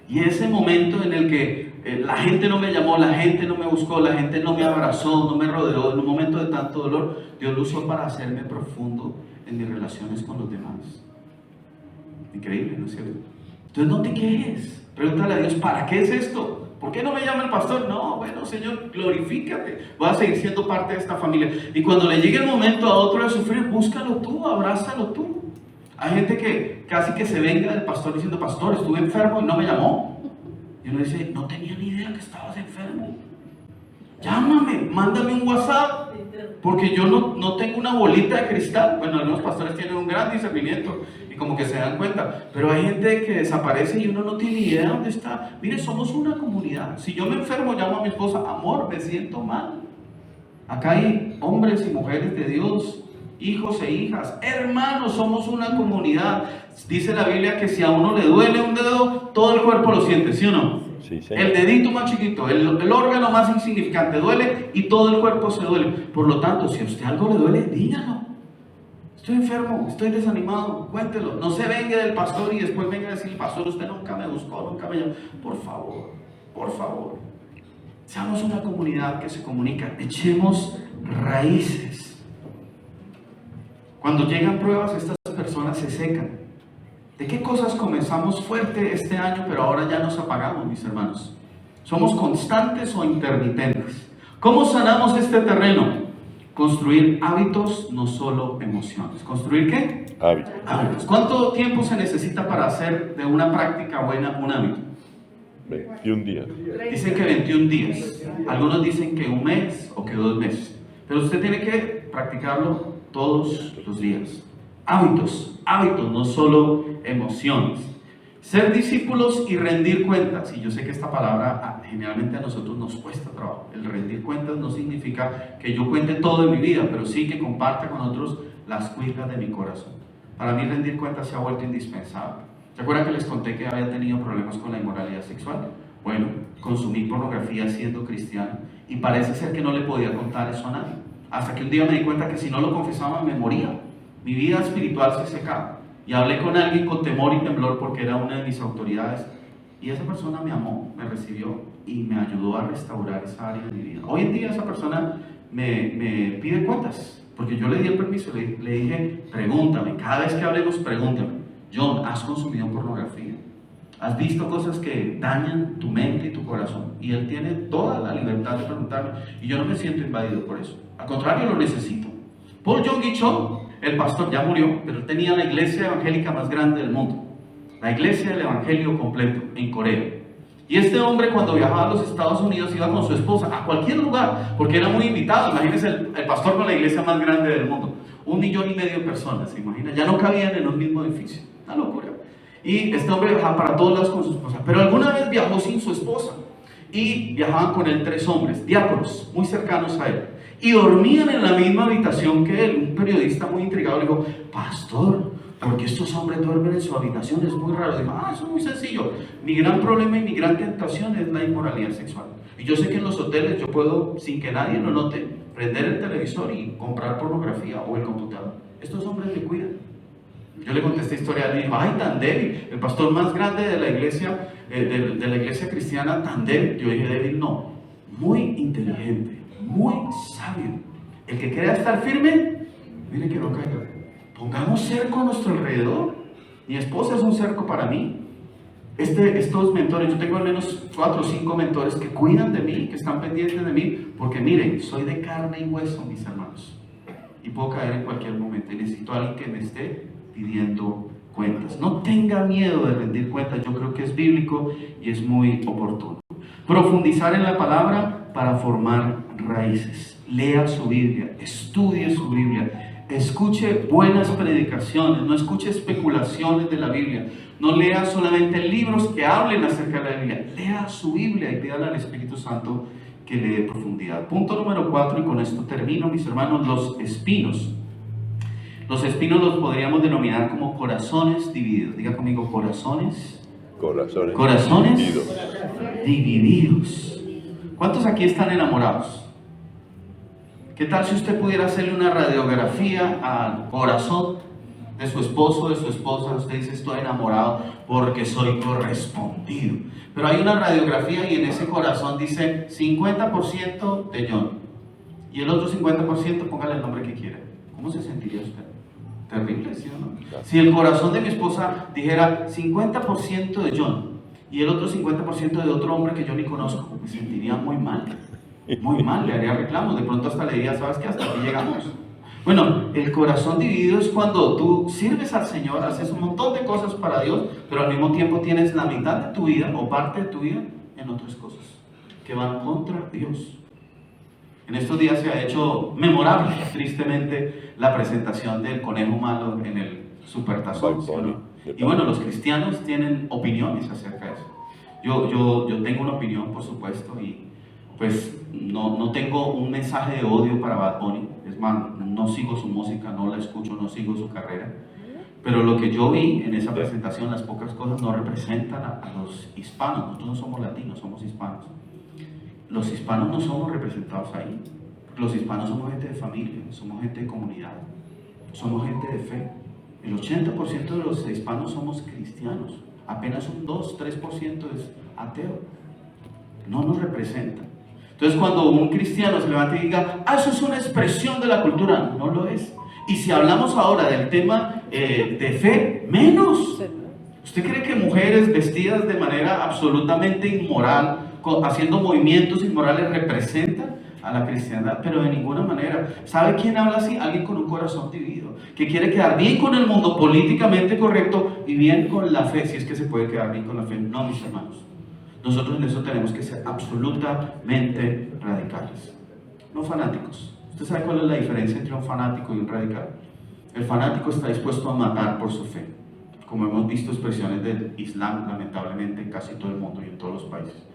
Y ese momento en el que la gente no me llamó, la gente no me buscó, la gente no me abrazó, no me rodeó, en un momento de tanto dolor, Dios lo usó para hacerme profundo en mis relaciones con los demás. Increíble, ¿no es cierto? Entonces no te quejes, pregúntale a Dios, ¿para qué es esto? ¿Por qué no me llama el pastor? No, bueno, Señor, glorifícate, voy a seguir siendo parte de esta familia. Y cuando le llegue el momento a otro de sufrir, búscalo tú, abrázalo tú. Hay gente que casi que se venga del pastor diciendo, pastor, estuve enfermo y no me llamó. Y uno dice, no tenía ni idea que estabas enfermo. Llámame, mándame un WhatsApp, porque yo no tengo una bolita de cristal. Bueno, algunos pastores tienen un gran discernimiento y como que se dan cuenta, pero hay gente que desaparece y uno no tiene idea de dónde está. Mire, somos una comunidad. Si yo me enfermo, llamo a mi esposa, amor, me siento mal. Acá hay hombres y mujeres de Dios, hijos e hijas, hermanos, somos una comunidad. Dice la Biblia que si a uno le duele un dedo, todo el cuerpo lo siente, ¿sí o no? Sí, señor. El dedito más chiquito, el órgano más insignificante duele y todo el cuerpo se duele. Por lo tanto, si a usted algo le duele, dígalo. Estoy enfermo, estoy desanimado, cuéntelo. No se venga del pastor y después venga a decir, pastor, usted nunca me buscó, nunca me llamó. Por favor, por favor. Seamos una comunidad que se comunica. Echemos raíces. Cuando llegan pruebas, estas personas se secan. ¿De qué cosas comenzamos fuerte este año, pero ahora ya nos apagamos, mis hermanos? ¿Somos constantes o intermitentes? ¿Cómo sanamos este terreno? Construir hábitos, no solo emociones. ¿Construir qué? Hábitos. ¿Cuánto tiempo se necesita para hacer de una práctica buena un hábito? 21 días. Dicen que 21 días. Algunos dicen que 1 mes o que 2 meses. Pero usted tiene que practicarlo todos los días. Hábitos, no solo emociones. Ser discípulos y rendir cuentas. Y yo sé que esta palabra generalmente a nosotros nos cuesta trabajo. El rendir cuentas no significa que yo cuente todo de mi vida, pero sí que comparta con otros las cuitas de mi corazón. Para mí rendir cuentas se ha vuelto indispensable. ¿Se acuerdan que les conté que había tenido problemas con la inmoralidad sexual? Bueno, consumí pornografía siendo cristiano y parece ser que no le podía contar eso a nadie. Hasta que un día me di cuenta que si no lo confesaba me moría. Mi vida espiritual se secaba. Y hablé con alguien con temor y temblor porque era una de mis autoridades. Y esa persona me amó, me recibió y me ayudó a restaurar esa área de mi vida. Hoy en día esa persona me pide cuentas, porque yo le di el permiso, le dije, pregúntame, cada vez que hablemos, pregúntame. John, ¿has consumido pornografía? ¿Has visto cosas que dañan tu mente y tu corazón? Y él tiene toda la libertad de preguntarme. Y yo no me siento invadido por eso. Al contrario, lo necesito. Paul Yonggi Cho, el pastor, ya murió, pero tenía la iglesia evangélica más grande del mundo. La iglesia del evangelio completo en Corea. Y este hombre, cuando viajaba a los Estados Unidos, iba con su esposa a cualquier lugar, porque era muy invitado. Imagínense el pastor con la iglesia más grande del mundo. 1,5 millones de personas, ¿se imagina? Ya no cabían en un mismo edificio. Una locura. Y este hombre viajaba para todos lados con su esposa. Pero alguna vez viajó sin su esposa. Y viajaban con él 3 hombres, diáconos, muy cercanos a él. Y dormían en la misma habitación que él. Un periodista muy intrigado le dijo, pastor, ¿por qué estos hombres duermen en su habitación? Es muy raro. Dijo, eso es muy sencillo. Mi gran problema y mi gran tentación es la inmoralidad sexual. Y yo sé que en los hoteles yo puedo, sin que nadie lo note, prender el televisor y comprar pornografía o el computador. Estos hombres me cuidan. Yo le conté esta historia, él dijo, ay, tan débil, el pastor más grande de la iglesia, de la iglesia cristiana, tan débil. Yo dije, débil no, muy inteligente, muy sabio. El que quiera estar firme, mire que no caiga. Pongamos cerco a nuestro alrededor. Mi esposa es un cerco para mí. Estos mentores, yo tengo al menos 4 o 5 mentores que cuidan de mí, que están pendientes de mí, porque miren, soy de carne y hueso, mis hermanos, y puedo caer en cualquier momento y necesito a alguien que me esté pidiendo cuentas. No tenga miedo de rendir cuentas, yo creo que es bíblico y es muy oportuno. Profundizar en la palabra para formar raíces. Lea su Biblia, estudie su Biblia, escuche buenas predicaciones, no escuche especulaciones de la Biblia, no lea solamente libros que hablen acerca de la Biblia, lea su Biblia y pídale al Espíritu Santo que le dé profundidad. Punto número 4, y con esto termino, mis hermanos, los espinos. Los espinos los podríamos denominar como corazones divididos. Diga conmigo, corazones divididos. ¿Cuántos aquí están enamorados? ¿Qué tal si usted pudiera hacerle una radiografía al corazón de su esposo, de su esposa? Usted dice, estoy enamorado porque soy correspondido. Pero hay una radiografía y en ese corazón dice 50% de John. Y el otro 50%, póngale el nombre que quiera. ¿Cómo se sentiría usted? Terrible, ¿sí o no? Si el corazón de mi esposa dijera 50% de John y el otro 50% de otro hombre que yo ni conozco, me sentiría muy mal, le haría reclamos, de pronto hasta le diría, ¿sabes qué? Hasta aquí llegamos. Bueno, el corazón dividido es cuando tú sirves al Señor, haces un montón de cosas para Dios, pero al mismo tiempo tienes la mitad de tu vida o parte de tu vida en otras cosas que van contra Dios. En estos días se ha hecho memorable, tristemente, la presentación del conejo malo en el Supertazón. ¿Sí, no? Y bueno, los cristianos tienen opiniones acerca de eso. Yo tengo una opinión, por supuesto, y pues no tengo un mensaje de odio para Bad Bunny. Es más, no sigo su música, no la escucho, no sigo su carrera. Pero lo que yo vi en esa presentación, las pocas cosas, no representan a los hispanos. Nosotros no somos latinos, somos hispanos. Los hispanos no somos representados ahí. Los hispanos somos gente de familia, somos gente de comunidad, somos gente de fe. El 80% de los hispanos somos cristianos, apenas un 2-3% es ateo. No nos representa. Entonces, cuando un cristiano se levanta y diga, eso es una expresión de la cultura, no lo es. Y si hablamos ahora del tema de fe, menos. ¿Usted cree que mujeres vestidas de manera absolutamente inmoral, haciendo movimientos inmorales, representan a la cristiandad? Pero de ninguna manera. ¿Sabe quién habla así? Alguien con un corazón dividido, que quiere quedar bien con el mundo, políticamente correcto, y bien con la fe, si es que se puede quedar bien con la fe. No, mis hermanos, nosotros en eso tenemos que ser absolutamente radicales, no fanáticos. ¿Usted sabe cuál es la diferencia entre un fanático y un radical? El fanático está dispuesto a matar por su fe, como hemos visto expresiones del Islam, lamentablemente, en casi todo el mundo y en todos los países.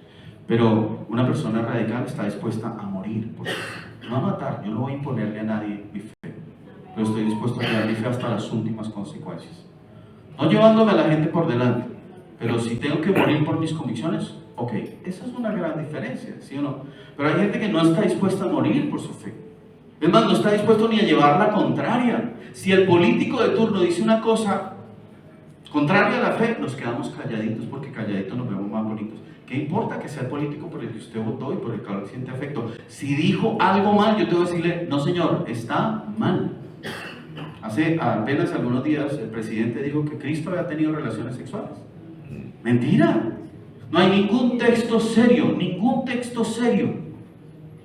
Pero una persona radical está dispuesta a morir por su fe. No a matar, yo no voy a imponerle a nadie mi fe, pero estoy dispuesto a llevar mi fe hasta las últimas consecuencias. No llevándome a la gente por delante, pero si tengo que morir por mis convicciones, ok, esa es una gran diferencia, ¿sí o no? Pero hay gente que no está dispuesta a morir por su fe. Es más, no está dispuesto ni a llevar la contraria. Si el político de turno dice una cosa contraria a la fe, nos quedamos calladitos porque calladitos nos vemos más bonitos. ¿Qué importa que sea el político por el que usted votó y por el que ahora siente afecto? Si dijo algo mal, yo tengo que decirle, no señor, está mal. Hace apenas algunos días el presidente dijo que Cristo había tenido relaciones sexuales. Mentira. No hay ningún texto serio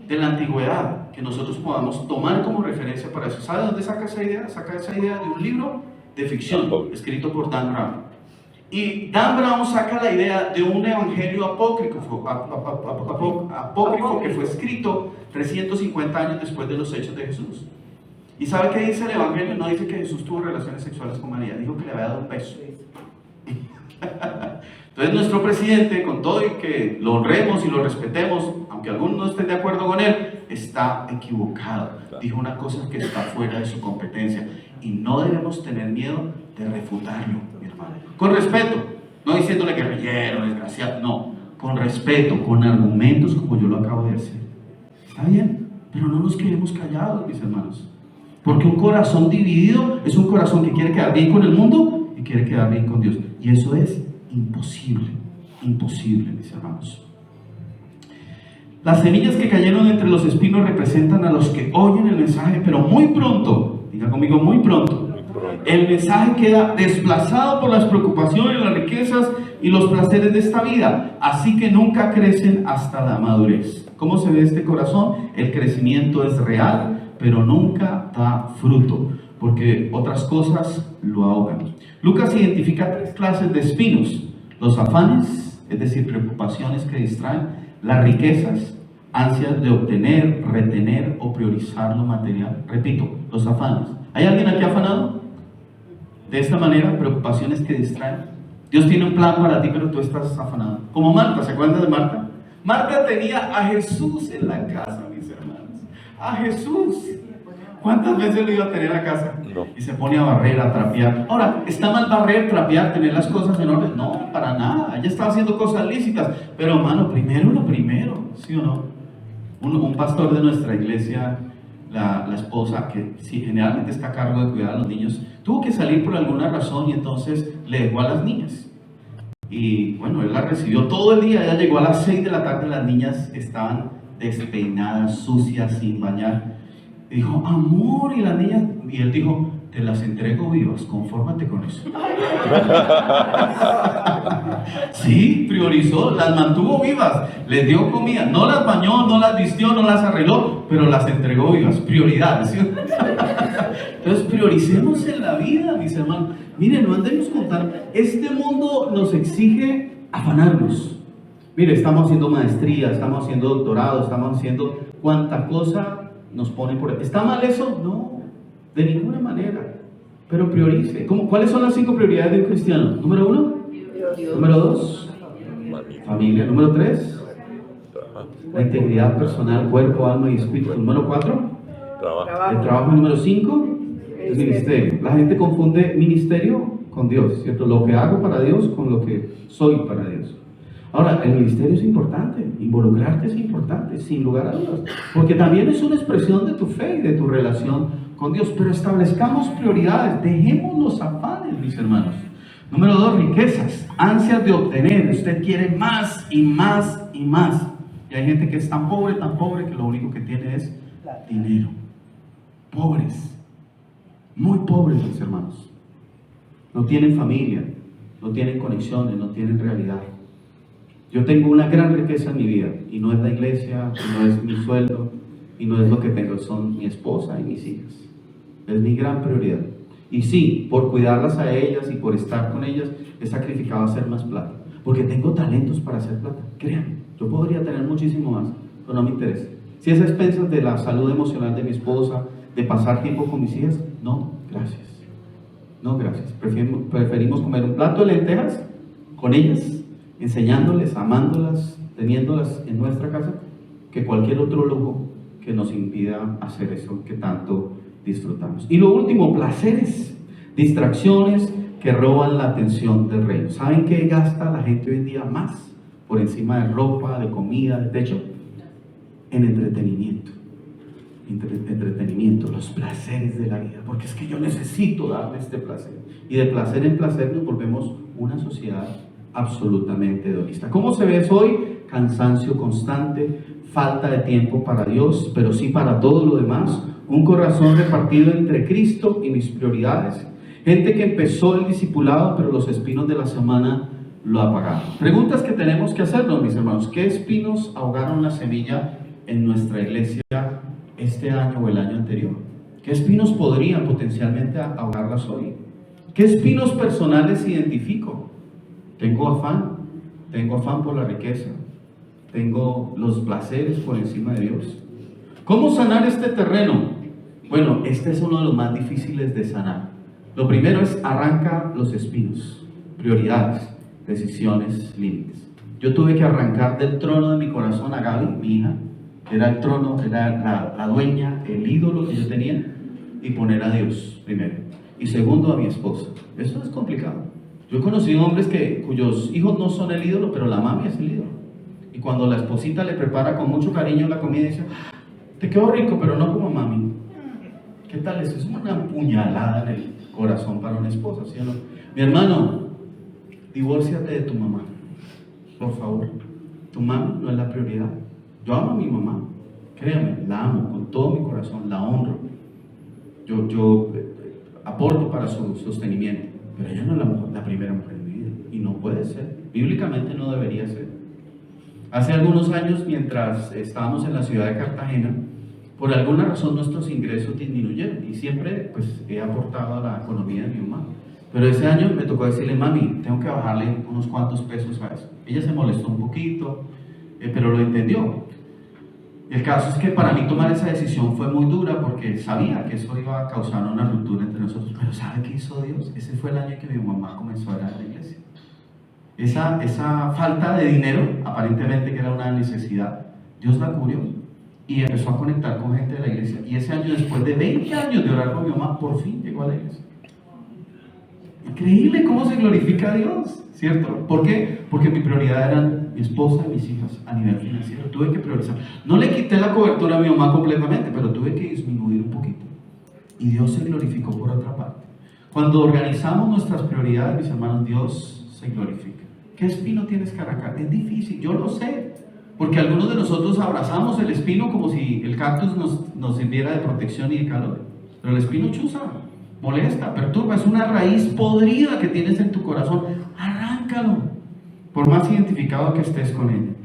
de la antigüedad que nosotros podamos tomar como referencia para eso. ¿Sabe dónde saca esa idea? Saca esa idea de un libro de ficción escrito por Dan Brown. Y Dan Brown saca la idea de un evangelio apócrifo que fue escrito 350 años después de los hechos de Jesús. ¿Y sabe qué dice el evangelio? No dice que Jesús tuvo relaciones sexuales con María, dijo que le había dado un beso. Entonces nuestro presidente, con todo y que lo honremos y lo respetemos, aunque algunos no estén de acuerdo con él, está equivocado. Dijo una cosa que está fuera de su competencia y no debemos tener miedo de refutarlo, mi hermano. Con respeto, no diciéndole guerrillero, desgraciado, no, con respeto, con argumentos como yo lo acabo de hacer. ¿Está bien? Pero no nos quedemos callados, mis hermanos. Porque un corazón dividido es un corazón que quiere quedar bien con el mundo y quiere quedar bien con Dios. Y eso es imposible, mis hermanos. Las semillas que cayeron entre los espinos representan a los que oyen el mensaje, pero muy pronto, diga conmigo, muy pronto, el mensaje queda desplazado por las preocupaciones, las riquezas y los placeres de esta vida, así que nunca crecen hasta la madurez. ¿Cómo se ve este corazón? El crecimiento es real, pero nunca da fruto, porque otras cosas lo ahogan. Lucas identifica 3 clases de espinos: los afanes, es decir, preocupaciones que distraen; las riquezas, ansias de obtener, retener o priorizar lo material. Repito, los afanes. ¿Hay alguien aquí afanado? De esta manera, preocupaciones que distraen. Dios tiene un plan para ti, pero tú estás afanado. Como Marta, ¿se acuerdan de Marta? Marta tenía a Jesús en la casa, mis hermanos. A Jesús. ¿Cuántas veces lo iba a tener a casa? No. Y se pone a barrer, a trapear. Ahora, ¿está mal barrer, trapear, tener las cosas en orden? No, para nada. Ella estaba haciendo cosas lícitas. Pero, hermano, primero lo primero, ¿sí o no? Un pastor de nuestra iglesia, la esposa, que sí, generalmente está a cargo de cuidar a los niños, tuvo que salir por alguna razón y entonces le dejó a las niñas. Y bueno, él las recibió todo el día. Ella llegó a las 6 de la tarde, las niñas estaban despeinadas, sucias, sin bañar. Y dijo, amor, y las niñas, y él dijo, te las entrego vivas, confórmate con eso. Sí, priorizó, las mantuvo vivas, les dio comida, no las bañó, no las vistió, no las arregló, pero las entregó vivas, prioridades, ¿sí? Entonces prioricemos en la vida, mis hermanos. Miren, no andemos contando, este mundo nos exige afanarnos. Mire, estamos haciendo maestría, estamos haciendo doctorado, estamos haciendo cuánta cosa nos pone por ahí. ¿Está mal eso? No, de ninguna manera. Pero priorice. ¿Cuáles son las 5 prioridades de un cristiano? Número 1, número 2, familia. Número 3, la integridad personal, cuerpo, alma y espíritu. Número 4, el trabajo. Número 5, el ministerio. La gente confunde ministerio con Dios, ¿cierto? Lo que hago para Dios con lo que soy para Dios. Ahora, el ministerio es importante, involucrarte es importante, sin lugar a dudas, porque también es una expresión de tu fe y de tu relación con Dios, pero establezcamos prioridades, dejemos los afanes, mis hermanos. Número 2, riquezas, ansias de obtener. Usted quiere más y más y más. Y hay gente que es tan pobre que lo único que tiene es dinero. Pobres, muy pobres, mis hermanos. No tienen familia, no tienen conexiones, no tienen realidad. Yo tengo una gran riqueza en mi vida, y no es la iglesia, y no es mi sueldo, y no es lo que tengo, son mi esposa y mis hijas. Es mi gran prioridad. Y sí, por cuidarlas a ellas y por estar con ellas, he sacrificado hacer más plata, porque tengo talentos para hacer plata. Créanme, yo podría tener muchísimo más, pero no me interesa. Si es a expensas de la salud emocional de mi esposa, de pasar tiempo con mis hijas, no, gracias. No, gracias. gracias. Preferimos comer un plato de lentejas con ellas, enseñándoles, amándolas, teniéndolas en nuestra casa, que cualquier otro lujo que nos impida hacer eso que tanto disfrutamos. Y lo último, placeres, distracciones que roban la atención del reino. ¿Saben qué gasta la gente hoy en día más por encima de ropa, de comida, de techo? En entretenimiento. Entretenimiento, los placeres de la vida, porque es que yo necesito darme este placer. Y de placer en placer nos volvemos una sociedad absolutamente hedonista. ¿Cómo se ve eso hoy? Cansancio constante, falta de tiempo para Dios, pero sí para todo lo demás, un corazón repartido entre Cristo y mis prioridades, gente que empezó el discipulado, pero los espinos de la semana lo apagaron. Preguntas que tenemos que hacernos, mis hermanos: ¿qué espinos ahogaron la semilla en nuestra iglesia este año o el año anterior? ¿Qué espinos podrían potencialmente ahogarlas hoy? ¿Qué espinos personales identifico? Tengo afán por la riqueza, tengo los placeres por encima de Dios. ¿Cómo sanar este terreno? Bueno, este es uno de los más difíciles de sanar. Lo primero es arranca los espinos, prioridades, decisiones, límites. Yo tuve que arrancar del trono de mi corazón a Gaby, mi hija, que era el trono, era la dueña, el ídolo que yo tenía, y poner a Dios primero. Y segundo, a mi esposa. Eso es complicado. Yo he conocido hombres cuyos hijos no son el ídolo, pero la mami es el ídolo. Y cuando la esposita le prepara con mucho cariño la comida, dice: te quedó rico, pero no como mami. ¿Qué tal eso? Es una puñalada en el corazón para una esposa, ¿sí o no? Mi hermano, divórciate de tu mamá, por favor. Tu mami no es la prioridad. Yo amo a mi mamá, créame, la amo con todo mi corazón, la honro. Yo aporto para su sostenimiento, pero ella no es la primera mujer de mi vida, y no puede ser, bíblicamente no debería ser. Hace algunos años, mientras estábamos en la ciudad de Cartagena, por alguna razón nuestros ingresos disminuyeron, y siempre pues he aportado a la economía de mi mamá. Pero ese año me tocó decirle: mami, tengo que bajarle unos cuantos pesos a eso. Ella se molestó un poquito, pero lo entendió. El caso es que para mí tomar esa decisión fue muy dura, porque sabía que eso iba a causar una ruptura entre nosotros. Pero ¿sabe qué hizo Dios? Ese fue el año que mi mamá comenzó a ir a la iglesia. Esa falta de dinero, aparentemente que era una necesidad, Dios la cubrió y empezó a conectar con gente de la iglesia. Y ese año, después de 20 años de orar con mi mamá, por fin llegó a la iglesia. Increíble cómo se glorifica a Dios, ¿cierto? ¿Por qué? Porque mi prioridad eran mi esposa y mis hijas a nivel financiero. Tuve que priorizar. No le quité la cobertura a mi mamá completamente, pero tuve que disminuir un poquito. Y Dios se glorificó por otra parte. Cuando organizamos nuestras prioridades, mis hermanos, Dios se glorifica. ¿Qué espino tienes que arrancar? Es difícil, yo lo sé. Porque algunos de nosotros abrazamos el espino como si el cactus nos sirviera de protección y de calor. Pero el espino chuza, molesta, perturba, es una raíz podrida que tienes en tu corazón. Arráncalo, por más identificado que estés con él.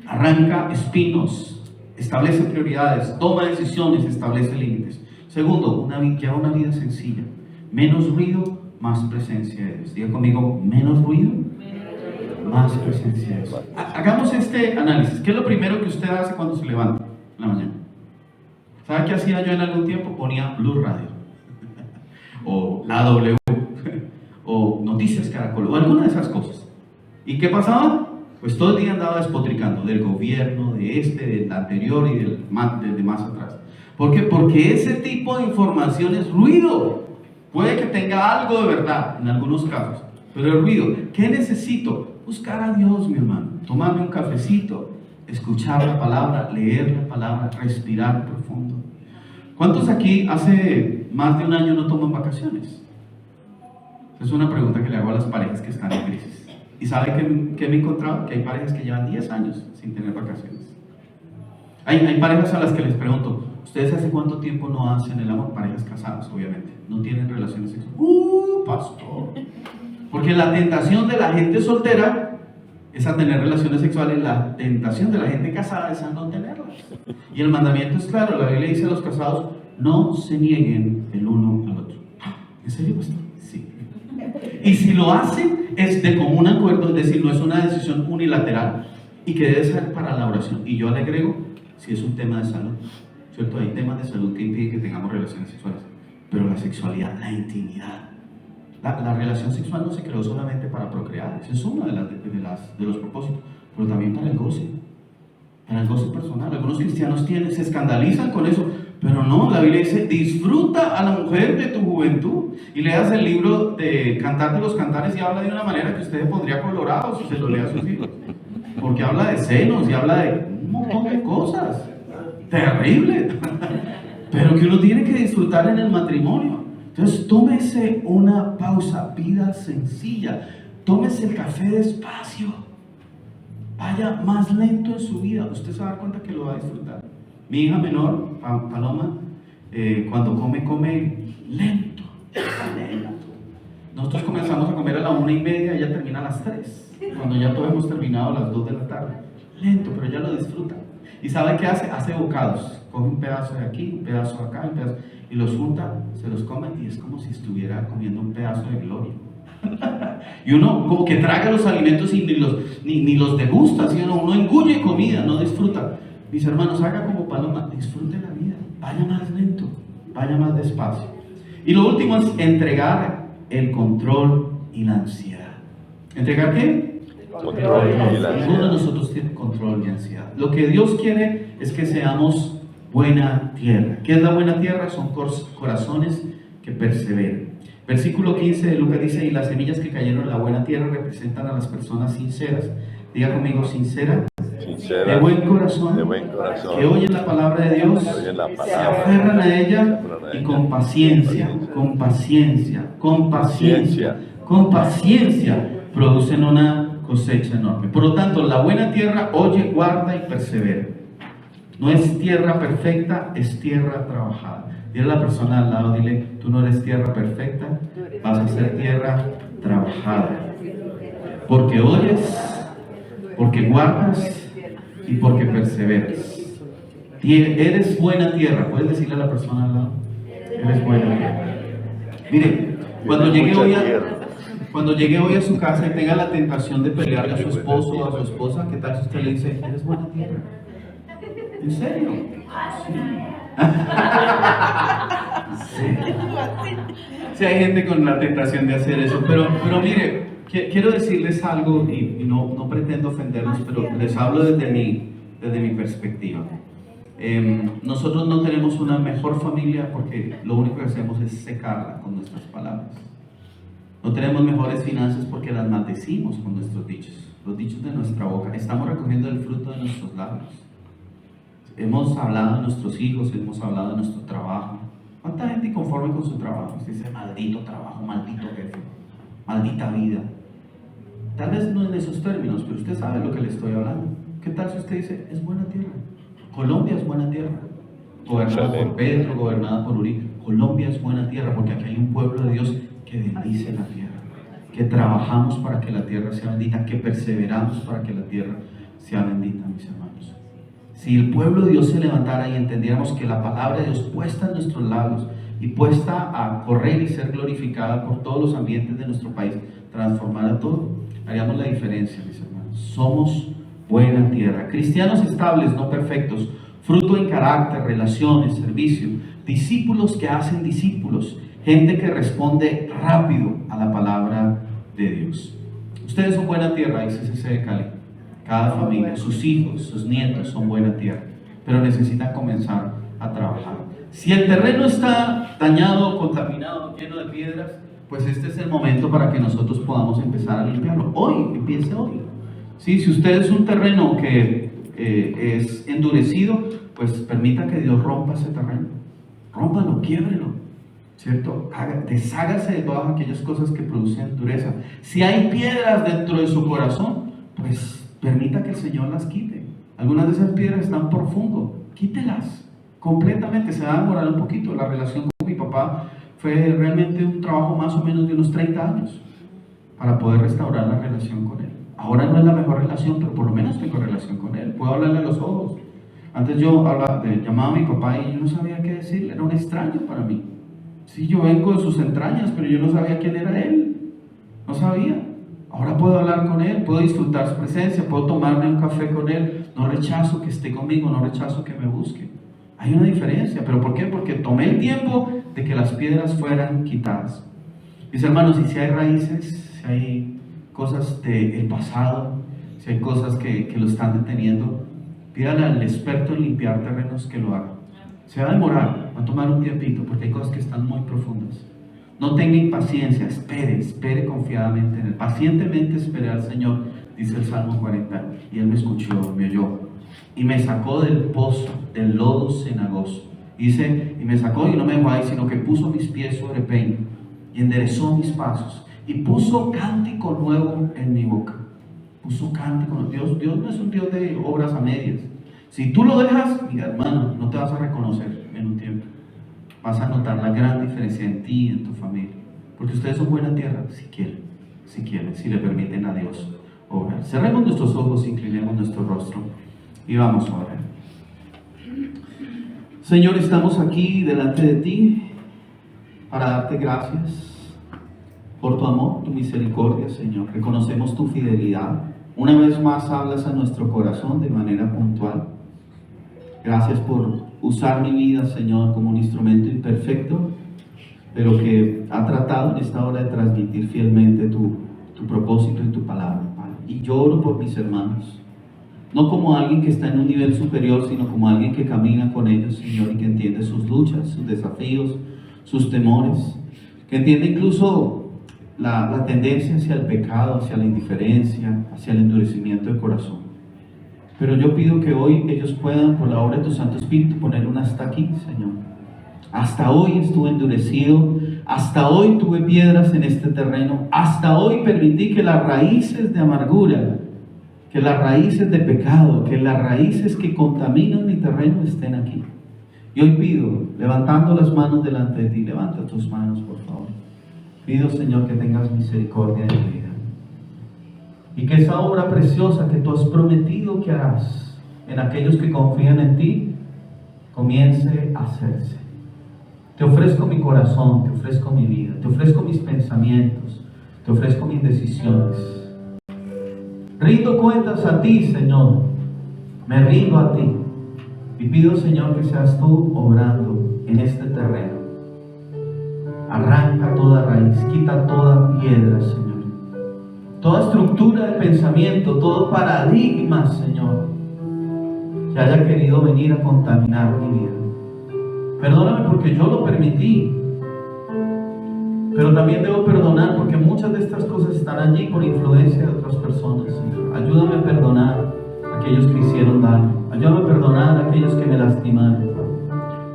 Arranca espinos, establece prioridades, toma decisiones, establece límites. Segundo, lleva una vida sencilla. Menos ruido, más presencia de Dios. Diga conmigo: menos ruido, más presencia de Dios. Hagamos este análisis. ¿Qué es lo primero que usted hace cuando se levanta en la mañana? ¿Sabe qué hacía yo en algún tiempo? Ponía Blue Radio o la W o Noticias Caracol o alguna de esas cosas. ¿Y qué pasaba? Pues todo el día andaba despotricando del gobierno, del anterior y del de más atrás. ¿Por qué? Porque ese tipo de información es ruido. Puede que tenga algo de verdad en algunos casos, pero el ruido. ¿Qué necesito? Buscar a Dios, mi hermano. Tomarme un cafecito, escuchar la palabra, leer la palabra, respirar profundo. ¿Cuántos aquí hace más de un año no toman vacaciones? Es una pregunta que le hago a las parejas que están en crisis. ¿Y sabe qué me he encontrado? Que hay parejas que llevan 10 años sin tener vacaciones. Hay parejas a las que les pregunto: ¿ustedes hace cuánto tiempo no hacen el amor? Parejas casadas, obviamente. No tienen relaciones sexuales. Pastor. Porque la tentación de la gente soltera es a tener relaciones sexuales. La tentación de la gente casada es a no tenerlas. Y el mandamiento es claro. La Biblia dice a los casados: no se nieguen el uno al otro. ¿En serio, pastor? Sí. Y si lo hacen, es de común acuerdo, es decir, no es una decisión unilateral y que debe ser para la oración. Y yo le agrego, si es un tema de salud, ¿cierto? Hay temas de salud que impiden que tengamos relaciones sexuales, pero la sexualidad, la intimidad, La relación sexual no se creó solamente para procrear, ese es uno de los propósitos, pero también para el goce personal. Algunos cristianos se escandalizan con eso, pero no, la Biblia dice, disfruta a la mujer de tu juventud. Y leas el libro de Cantar de los Cantares y habla de una manera que usted se pondría colorado si se lo lee a sus hijos. Porque habla de senos y habla de un montón de cosas. Terrible. Pero que uno tiene que disfrutar en el matrimonio. Entonces, tómese una pausa, vida sencilla. Tómese el café despacio. Vaya más lento en su vida. Usted se va a dar cuenta que lo va a disfrutar. Mi hija menor, Paloma, cuando come lento. Nosotros comenzamos a comer a la 1:30, ella termina a las 3. Cuando ya todos hemos terminado a las 2 de la tarde. Lento, pero ella lo disfruta. ¿Y sabe qué hace? Hace bocados. Coge un pedazo de aquí, un pedazo de acá, un pedazo, y los junta, se los come y es como si estuviera comiendo un pedazo de gloria. Y uno como que traga los alimentos y ni los degusta, ¿sí? Uno engulle comida, no disfruta. Mis hermanos, haga como Paloma, disfrute la vida, vaya más lento, vaya más despacio. Y lo último es entregar el control y la ansiedad. ¿Entregar qué? Control y la Ninguno de ansiedad. nosotros tiene control y ansiedad. Lo que Dios quiere es que seamos buena tierra. ¿Qué es la buena tierra? Son corazones que perseveren. Versículo 15 de Lucas dice, y las semillas que cayeron en la buena tierra representan a las personas sinceras. Diga conmigo, sincera, Sincera, de buen corazón, de buen corazón, que oyen la palabra de Dios, que oyen la se palabra, aferran a ella se aferran a y ella, con paciencia producen una cosecha enorme. Por lo tanto, la buena tierra oye, guarda y persevera. No es tierra perfecta, es tierra trabajada. Dile a la persona al lado, dile, tú no eres tierra perfecta, vas a ser tierra trabajada. Porque oyes, porque guardas y porque perseveras. Eres buena tierra. ¿Puedes decirle a la persona al lado? Eres buena tierra. Mire, cuando llegue hoy a su casa y tenga la tentación de pelearle a su esposo o a su esposa, ¿qué tal si usted le dice, eres buena tierra? ¿En serio? Sí. Sí, hay gente con la tentación de hacer eso, pero mire, quiero decirles algo y no pretendo ofenderlos, pero les hablo desde mi perspectiva. Nosotros no tenemos una mejor familia porque lo único que hacemos es secarla con nuestras palabras. No tenemos mejores finanzas porque las maldecimos con nuestros dichos, los dichos de nuestra boca. Estamos recogiendo el fruto de nuestros labios. Hemos hablado de nuestros hijos, hemos hablado de nuestro trabajo. ¿Cuánta gente inconforme con su trabajo? Usted dice, maldito trabajo, maldito jefe, maldita vida. Tal vez no en esos términos, pero usted sabe lo que le estoy hablando. ¿Qué tal si usted dice, es buena tierra? Colombia es buena tierra. Gobernada por Petro, gobernada por Uribe. Colombia es buena tierra porque aquí hay un pueblo de Dios que bendice la tierra, que trabajamos para que la tierra sea bendita, que perseveramos para que la tierra sea bendita, mis hermanos. Si el pueblo de Dios se levantara y entendiéramos que la palabra de Dios puesta en nuestros labios y puesta a correr y ser glorificada por todos los ambientes de nuestro país, transformara todo, haríamos la diferencia, mis hermanos. Somos buena tierra, cristianos estables, no perfectos, fruto en carácter, relaciones, servicio, discípulos que hacen discípulos, gente que responde rápido a la palabra de Dios. Ustedes son buena tierra, dice CC de Cali. Cada familia, sus hijos, sus nietos son buena tierra, pero necesitan comenzar a trabajar. Si el terreno está dañado, contaminado, lleno de piedras, pues este es el momento para que nosotros podamos empezar a limpiarlo. Hoy, empiece hoy. ¿Sí? Si usted es un terreno que es endurecido, pues permita que Dios rompa ese terreno. Rómpalo, quiébrelo, ¿cierto? Deshágase de todas aquellas cosas que producen dureza. Si hay piedras dentro de su corazón, pues permita que el Señor las quite. Algunas de esas piedras están profundo, quítelas completamente. Se va a demorar un poquito. La relación con mi papá fue realmente un trabajo más o menos de unos 30 años para poder restaurar la relación con él. Ahora no es la mejor relación, pero por lo menos tengo relación con él. Puedo hablarle a los ojos. Antes yo llamaba a mi papá y yo no sabía qué decirle, era un extraño para mí. Sí, yo vengo de sus entrañas, pero yo no sabía quién era él. No sabía. Ahora puedo hablar con él, puedo disfrutar su presencia, puedo tomarme un café con él. No rechazo que esté conmigo, no rechazo que me busque. Hay una diferencia, ¿pero por qué? Porque tomé el tiempo de que las piedras fueran quitadas. Mis hermanos, y si hay raíces, si hay cosas del pasado, si hay cosas que lo están deteniendo, pídale al experto en limpiar terrenos que lo haga. Se va a demorar, va a tomar un tiempito, porque hay cosas que están muy profundas. No tenga impaciencia, espere confiadamente en Él. Pacientemente espere al Señor, dice el Salmo 40. Y Él me escuchó, me oyó. Y me sacó del pozo, del lodo cenagoso. Dice, y me sacó y no me dejó ahí, sino que puso mis pies sobre peña. Y enderezó mis pasos. Y puso cántico nuevo en mi boca. Puso cántico nuevo. Dios no es un Dios de obras a medias. Si tú lo dejas, mira hermano, no te vas a reconocer en un tiempo. Vas a notar la gran diferencia en ti y en tu familia. Porque ustedes son buena tierra, si quieren, si le permiten a Dios obrar. Cerremos nuestros ojos, inclinemos nuestro rostro y vamos a orar. Señor, estamos aquí delante de ti para darte gracias por tu amor, tu misericordia, Señor. Reconocemos tu fidelidad. Una vez más hablas a nuestro corazón de manera puntual. Gracias por usar mi vida, Señor, como un instrumento imperfecto, pero que ha tratado en esta hora de transmitir fielmente tu propósito y tu palabra, Padre. Y yo oro por mis hermanos, no como alguien que está en un nivel superior, sino como alguien que camina con ellos, Señor, y que entiende sus luchas, sus desafíos, sus temores, que entiende incluso la tendencia hacia el pecado, hacia la indiferencia, hacia el endurecimiento del corazón. Pero yo pido que hoy ellos puedan, por la obra de tu Santo Espíritu, poner un hasta aquí, Señor. Hasta hoy estuve endurecido, hasta hoy tuve piedras en este terreno, hasta hoy permití que las raíces de amargura, que las raíces de pecado, que las raíces que contaminan mi terreno estén aquí. Y hoy pido, levantando las manos delante de ti, levanta tus manos, por favor. Pido, Señor, que tengas misericordia de mi vida. Y que esa obra preciosa que tú has prometido que harás en aquellos que confían en ti, comience a hacerse. Te ofrezco mi corazón, te ofrezco mi vida, te ofrezco mis pensamientos, te ofrezco mis decisiones. Rindo cuentas a ti, Señor. Me rindo a ti. Y pido, Señor, que seas tú obrando en este terreno. Arranca toda raíz, quita toda piedra, Señor. Toda estructura de pensamiento, todo paradigma, Señor, que haya querido venir a contaminar mi vida. Perdóname porque yo lo permití, pero también debo perdonar porque muchas de estas cosas están allí por influencia de otras personas, Señor. Ayúdame a perdonar a aquellos que hicieron daño. Ayúdame a perdonar a aquellos que me lastimaron.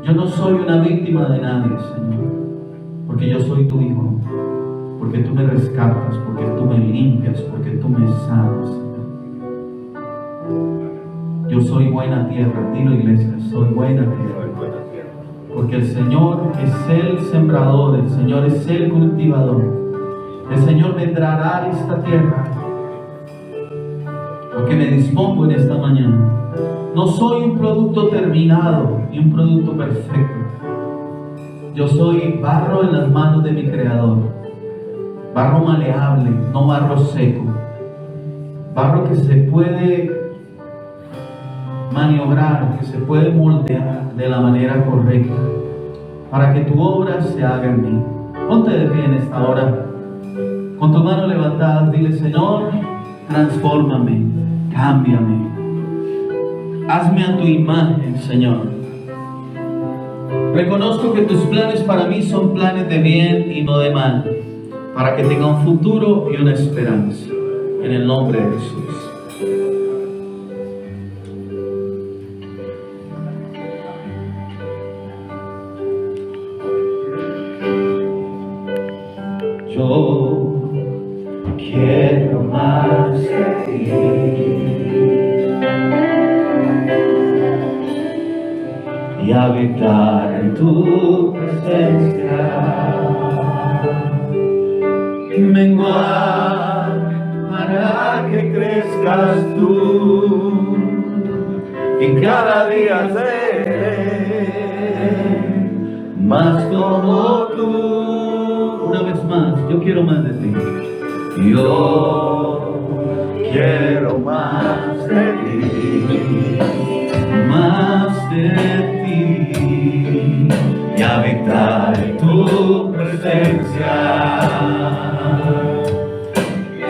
Yo no soy una víctima de nadie, Señor, porque yo soy tu hijo. Porque tú me rescatas, porque tú me limpias, porque tú me sanas, Señor. Yo soy buena tierra, dilo iglesia, soy buena tierra. Porque el Señor es el sembrador, el Señor es el cultivador. El Señor vendrá a arar esta tierra. Porque me dispongo en esta mañana. No soy un producto terminado ni un producto perfecto. Yo soy barro en las manos de mi Creador. Barro maleable, no barro seco. Barro que se puede maniobrar, que se puede moldear de la manera correcta para que tu obra se haga en mí. Ponte de pie en esta hora. Con tus manos levantadas, dile: Señor, transfórmame, cámbiame. Hazme a tu imagen, Señor. Reconozco que tus planes para mí son planes de bien y no de mal, para que tenga un futuro y una esperanza. En el nombre de Jesús. Yo quiero más de ti. Y habitar en tu presencia. Menguar para que crezcas tú y cada día seré más como tú. Una vez más, yo quiero más de ti. Yo quiero más de ti, más de ti, y habitar en tu presencia. presencia.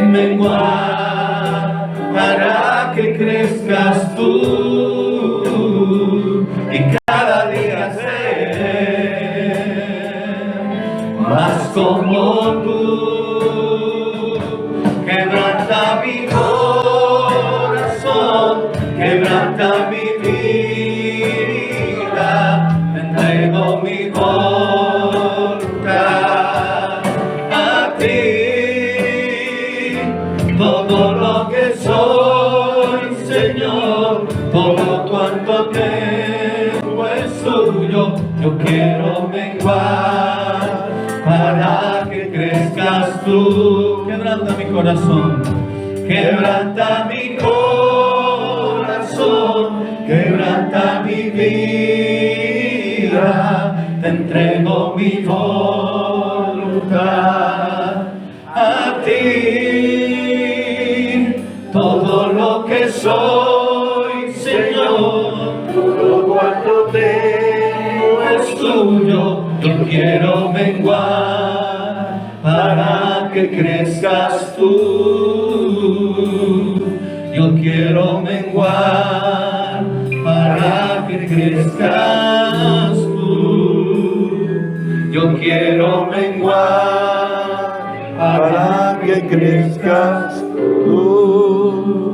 Menguar para que crezcas tú y cada día ser más como tú. Quebranta mi corazón, quebranta mi vida, te entrego mi voluntad a ti. Todo lo que soy, Señor, todo cuanto tengo es tuyo. Yo quiero menguar para que crezcas tú. Quebranta mi corazón, quebranta mi corazón, quebranta mi vida, te entrego mi voluntad a ti. Todo lo que soy, Señor, todo cuanto tengo es tuyo. Yo quiero menguar para que crezcas tú. Yo quiero menguar para que crezcas tú. Yo quiero menguar para que crezcas tú.